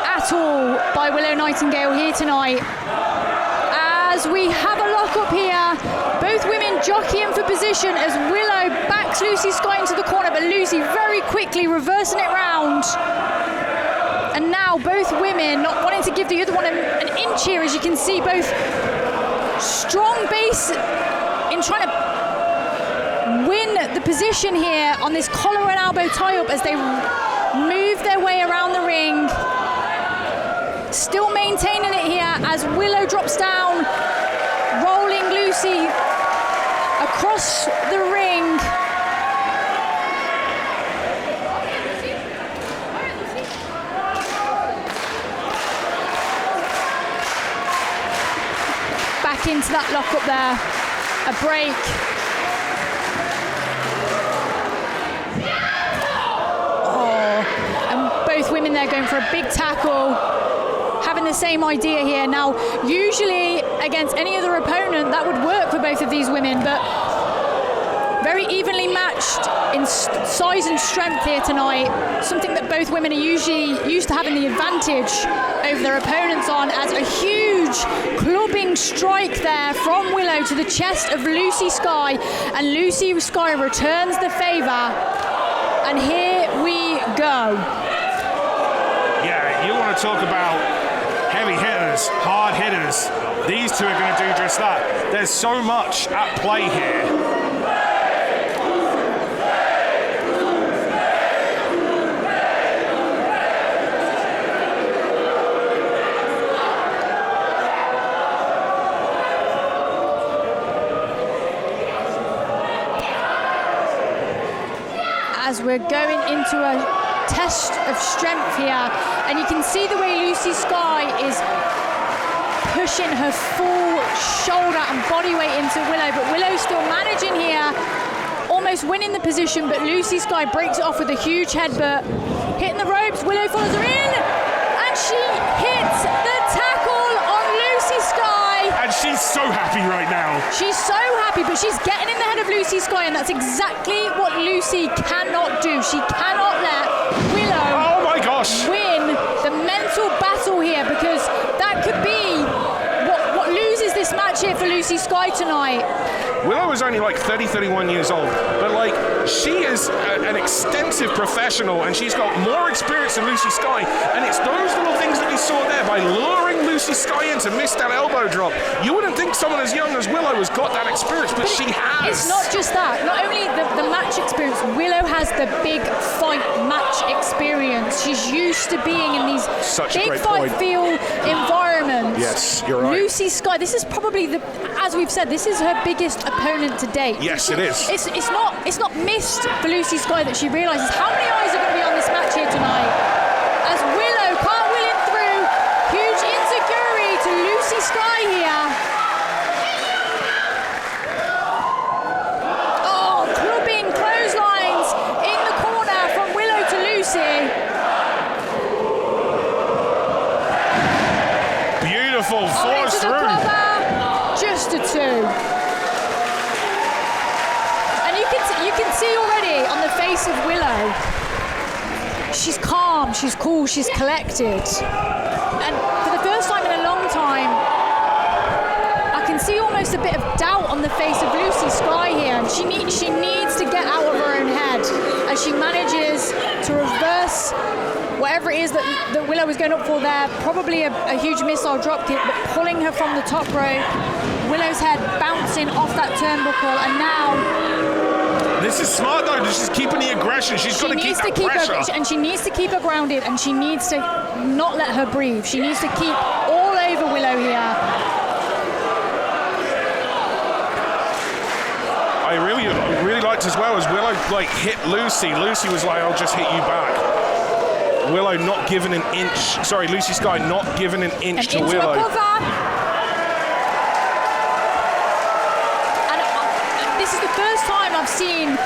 at all by Willow Nightingale here tonight. As we have a lock-up here, both women jockeying for position as Willow backs Lucy Sky into the corner, but Lucy very quickly reversing it round. And now both women not wanting to give the other one an inch here, as you can see, both strong base in trying to win the position here on this collar and elbow tie-up as they move their way around the ring. Still maintaining it here as Willow drops down, rolling Lucy across the ring. Back into that lock-up there. A break. Oh, and both women there going for a big tackle, having the same idea here. Now, usually against any other opponent, that would work for both of these women, but very evenly matched in size and strength here tonight. Something that both women are usually used to having the advantage over their opponents on, as a huge clubbing strike there from Willow to the chest of Lucy Sky, and Lucy Sky returns the favor, and here we go. Yeah, you want to talk about heavy hitters, hard hitters. These two are going to do just that. There's so much at play here. As we're going into a test of strength here, and you can see the way Lucy Sky is pushing her full shoulder and body weight into Willow, but Willow's still managing here, almost winning the position, but Lucy Sky breaks it off with a huge headbutt, hitting the ropes. Willow follows her in, and she hits the tackle on Lucy Sky. And she's so happy right now. She's so happy, but she's getting in the head of Lucy Sky, and that's exactly what Lucy cannot do. She cannot let Willow win the mental battle here, because that could be what loses this match here for Lucy Lucy Sky tonight. Willow is only like 30, 31 years old, but like she is an extensive professional and she's got more experience than Lucy Sky, and it's those little things that we saw there by luring Lucy Sky in to miss that elbow drop. You wouldn't think someone as young as Willow has got that experience, but she has. It's not just that. Not only the match experience, Willow has the big fight match experience. She's used to being in these big fight feel environments. Yes, you're right. Lucy Sky, this is probably as we've said, this is her biggest opponent to date. Yes, it is. It's not missed for Lucy Sky that she realises how many eyes are going to be on this match here tonight. As Willow cartwheeling through, huge insecurity to Lucy Sky here. Oh, clubbing clotheslines in the corner from Willow to Lucy. Beautiful, force into the through. cover, just a 2. You can see already on the face of Willow, she's calm, she's cool, she's collected. And for the first time in a long time, I can see almost a bit of doubt on the face of Lucy Sky here. And she needs to get out of her own head as she manages to reverse whatever it is that Willow was going up for there. Probably a huge missile drop kick, but pulling her from the top rope. Willow's head bouncing off that turnbuckle, and now... This is smart though, she's keeping the aggression, she's got to keep that pressure. And she needs to keep her grounded, and she needs to not let her breathe. She needs to keep all over Willow here. I really liked as well as Willow like hit Lucy. Lucy was like, I'll just hit you back. Willow not giving an inch, sorry, Lucy Sky not giving an inch to Willow. This is the first time I've seen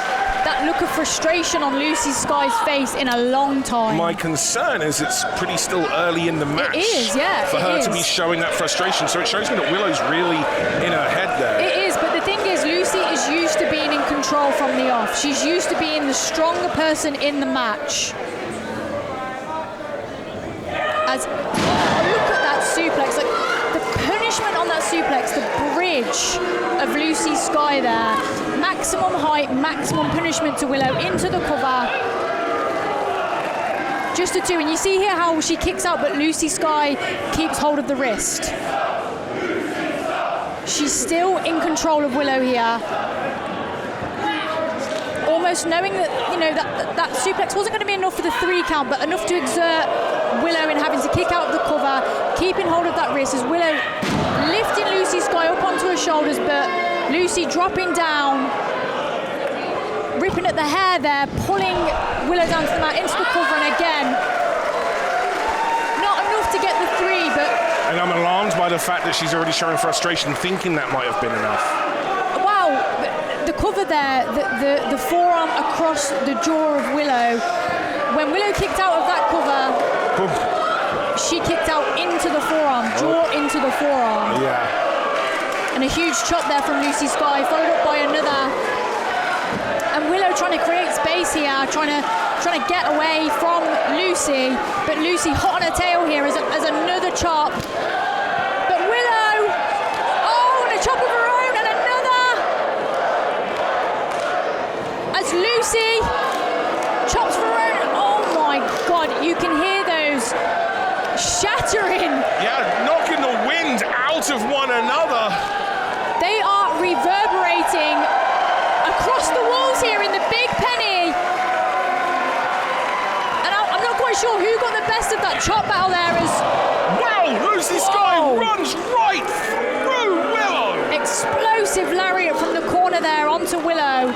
that look of frustration on Lucy Sky's face in a long time. My concern is it's pretty still early in the match. It is, yeah. For her to be showing that frustration. So it shows me that Willow's really in her head there. It is, but the thing is, Lucy is used to being in control from the off. She's used to being the stronger person in the match. Look at that suplex. Like, the punishment on that suplex, the bridge of Lucy Sky there. Maximum height, maximum punishment to Willow into the cover. Just a 2, and you see here how she kicks out, but Lucy Sky keeps hold of the wrist. She's still in control of Willow here. Almost knowing that, that suplex wasn't going to be enough for the 3 count, but enough to exert Willow in having to kick out the cover, keeping hold of that wrist as Willow lifting Lucy Sky up onto her shoulders, but Lucy dropping down, ripping at the hair there, pulling Willow down to the mat into the cover, and again, not enough to get the 3, but... And I'm alarmed by the fact that she's already showing frustration, thinking that might have been enough. Wow, the cover there, the forearm across the jaw of Willow. When Willow kicked out of that cover, she kicked out into the forearm, jaw into the forearm. Yeah. And a huge chop there from Lucy Sky, followed up by another. And Willow trying to create space here, trying to get away from Lucy, but Lucy hot on her tail here as another chop. But Willow, and a chop of her own, and another. As Lucy chops for her own. Oh my God, you can hear those shattering. Yeah, knocking the wind out of one another. They are reverberating across the walls here in the Big Penny. And I'm not quite sure who got the best of that chop battle there as... Wow, Lucy Sky runs right through Willow. Explosive lariat from the corner there onto Willow.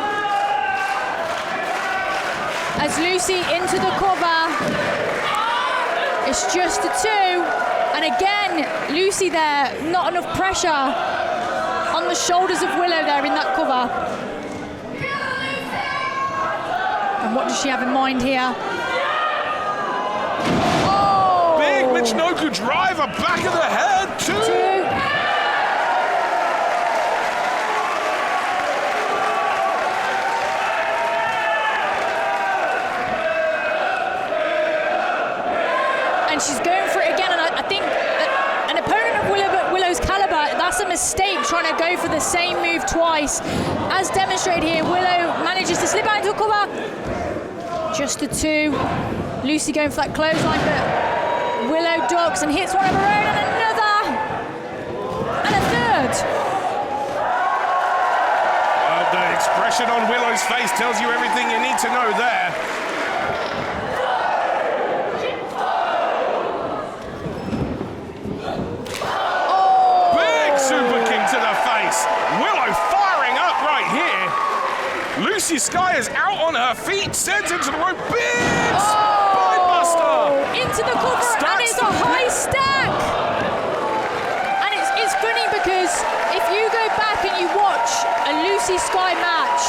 As Lucy into the cover. It's just a 2. And again, Lucy there, not enough pressure on the shoulders of Willow there in that cover. And what does she have in mind here? Oh! Big Michinoku driver, back of the head, 2. And she's going for it again, and I think an opponent of Willow's caliber, that's a mistake trying to go for the same move twice. As demonstrated here, Willow manages to slip out into a cover. Just the two. Lucy going for that clothesline, but Willow ducks and hits one of her own, and another, and a third. Well, the expression on Willow's face tells you everything you need to know there. Big super kick to the face. Willow firing up right here. Lucy Sky is out on her feet, sends into the rope. Big spinebuster. Into the cover, and it's a high stack. And it's funny because if you go back and you watch a Lucy Sky match,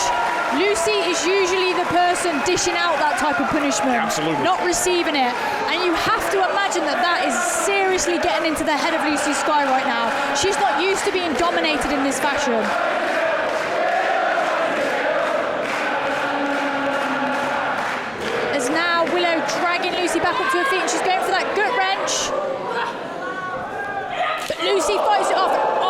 Lucy is usually the person dishing out that type of punishment, absolutely, not receiving it. And you have to imagine that that is seriously getting into the head of Lucy Sky right now. She's not used to being dominated in this fashion. As now Willow dragging Lucy back up to her feet, and she's going for that gut wrench. But Lucy fights it off.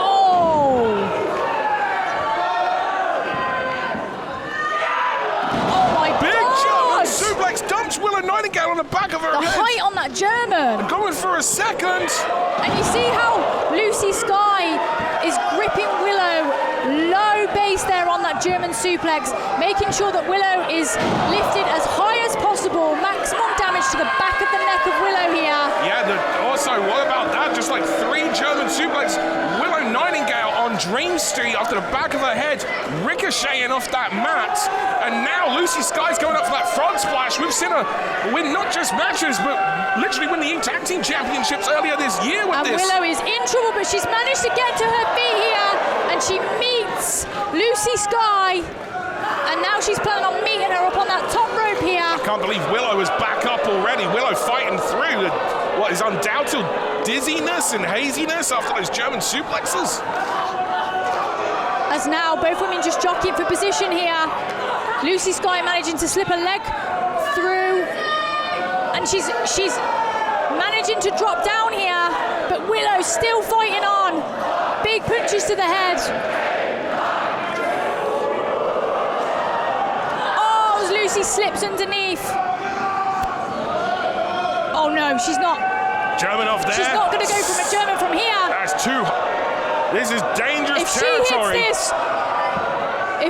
Suplex dumps Willow Nightingale on the back of her head. The height on that German. Going for a second. And you see how Lucy Sky is gripping Willow low base there on that German suplex, making sure that Willow is lifted as high as possible. Maximum damage to the back of the neck of Willow here. Yeah, also, what about that? Just like 3 German suplex. Willow Nightingale on Dream Street after the back of her head, ricocheting off that mat. And now Lucy Sky's going up for that frog splash. We've seen her win not just matches, but literally win the tag team championships earlier this year with this. And Willow is in trouble, but she's managed to get to her feet here, and she meets Lucy Sky. And now she's planning on meeting her up on that top rope here. I can't believe Willow is back up already. Willow fighting through what is undoubted dizziness and haziness after those German suplexes. As now both women just jockeying for position here. Lucy Sky managing to slip her leg through, and she's managing to drop down here, but Willow still fighting on. Big punches to the head. Oh, as Lucy slips underneath. Oh no, she's not. German off there. She's not going to go from a German from here. That's too. This is dangerous If territory.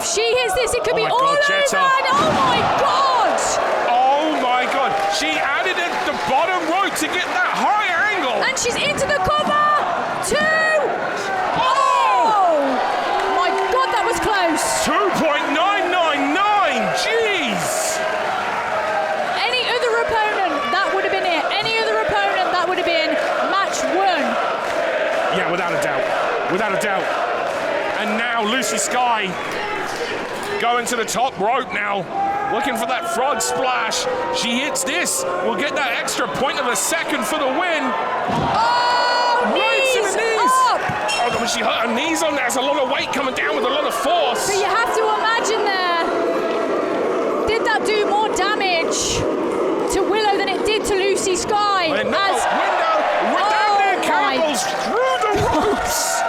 she hits this, it could be all over. Jetta. Oh my God! Oh my God! She added at the bottom rope to get that high angle. And she's into the cover. 2. Oh! My God, that was close. 2.999. Jeez. Any other opponent, that would have been it. Any other opponent, that would have been match 1. Yeah, without a doubt. Without a doubt. And now Lucy Sky going to the top rope now, looking for that frog splash. She hits this, will get that extra point of a second for the win. Oh, right to the knees. Up. Oh, when she hurt her knees on there, there's a lot of weight coming down with a lot of force. But you have to imagine there, did that do more damage to Willow than it did to Lucy Sky? Window, down there, cannibals through the ropes.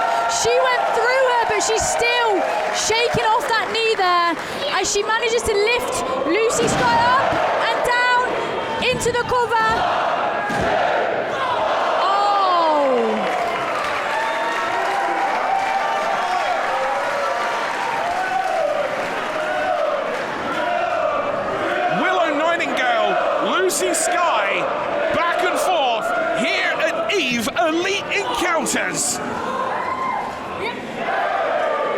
She went through her, but she's still shaking off that knee there as she manages to lift Lucy Sky up and down into the cover. Oh! Willow Nightingale, Lucy Sky, back and forth here at Eve Elite Encounters.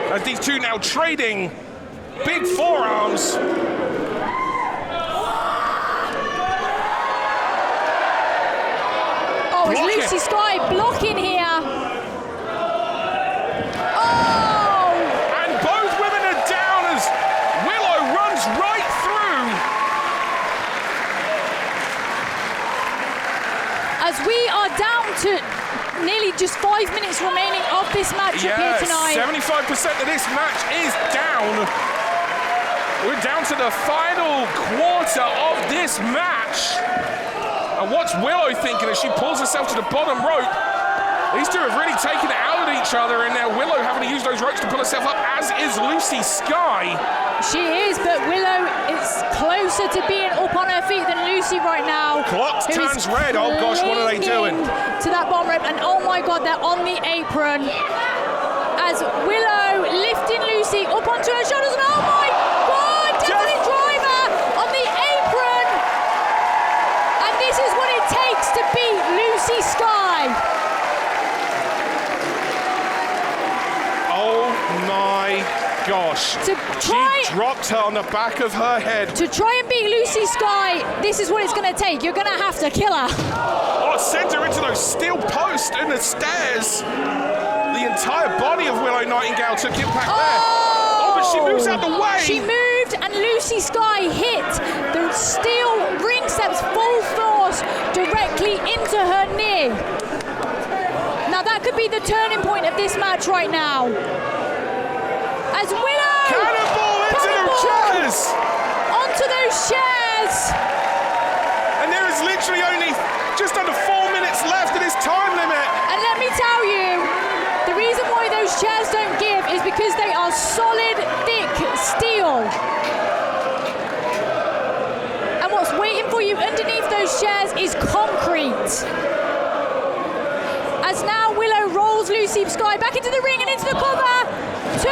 As these two now trading big forearms. Oh, it's Lucy Sky blocking here. Oh! And both women are down as Willow runs right through. As we are down to nearly just 5 minutes remaining of this matchup here tonight. 75% of this match is down. We're down to the final quarter of this match. And what's Willow thinking as she pulls herself to the bottom rope? These two have really taken it out of each other, and now Willow having to use those ropes to pull herself up, as is Lucy Sky. She is, but Willow is closer to being up on her feet than Lucy right now. Clock turns red. Oh gosh, what are they doing? To that bottom rope, and oh my God, they're on the apron. As Willow lifting Lucy up onto her shoulders, and oh my God, definitely driver on the apron. And this is what it takes to beat Lucy Sky. Oh my gosh. She dropped her on the back of her head. To try and beat Lucy Sky, this is what it's going to take. You're going to have to kill her. Oh, it sends her into those steel posts and the stairs. The entire body of Willow Nightingale took impact there. Oh, but she moves out the way. She moved, and Lucy Sky hit the steel ring steps full force directly into her knee. Now that could be the turning point of this match right now. As Willow Cannonball into the chairs. Onto those chairs. And there is literally only just under 4 minutes left of this time limit. And let me tell you, the reason why those chairs don't give is because they are solid, thick steel. And what's waiting for you underneath those chairs is concrete. As now Willow rolls Lucy Sky back into the ring and into the cover. 2.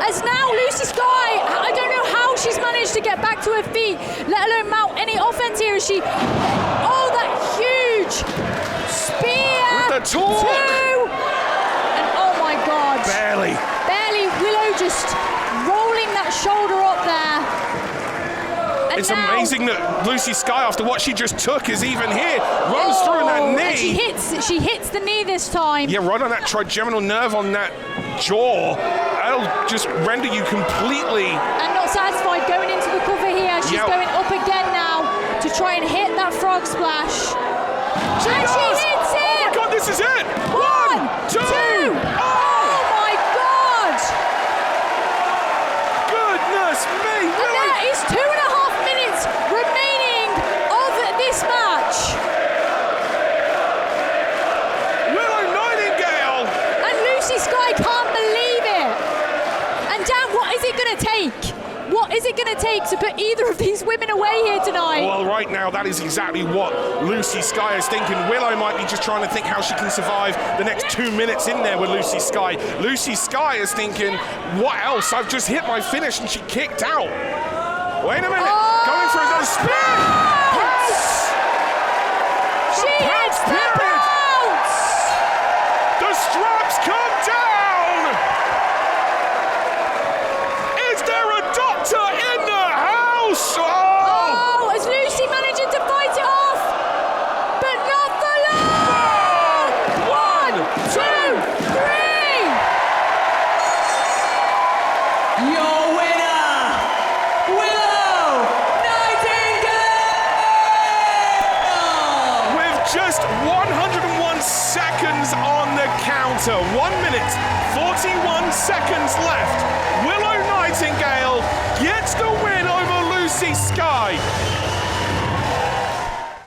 As now Lucy Sky, I don't know how she's managed to get back to her feet, let alone mount any offense here as she, oh, that huge spear. With the torque. 2. And oh my God. Barely. Willow just rolling that shoulder up there. And it's now, amazing that Lucy Sky, after what she just took, is even here. Runs through that knee. And she hits the knee this time. Yeah, right on that trigeminal nerve on that jaw. That'll just render you completely. And not satisfied, going into the cover here. She's going up again now to try and hit that frog splash. She hits it! Oh my God, this is it! 1, 2! Oh my God! Goodness me! And that is 2.5 minutes remaining of this match. Willow Nightingale! And Lucy Sky can't believe it. And Dan, what is it going to take? What is it going to take to put either of these women away here tonight? Well, right now, that is exactly what Lucy Sky is thinking. Willow might be just trying to think how she can survive the next 2 minutes in there with Lucy Sky. Lucy Sky is thinking, what else? I've just hit my finish and she kicked out. Wait a minute. Going for another spin. Pounce. She hits the bounce. The straps come down. Is there a doctor in the house? Oh, is Lucy managing to fight it off? But not for long. 1, 2, 3. Your winner, Willow Nightingale! With just 101 seconds on the counter, 1 minute, 41 seconds left, Willow Nightingale gets the win over Lucy Sky.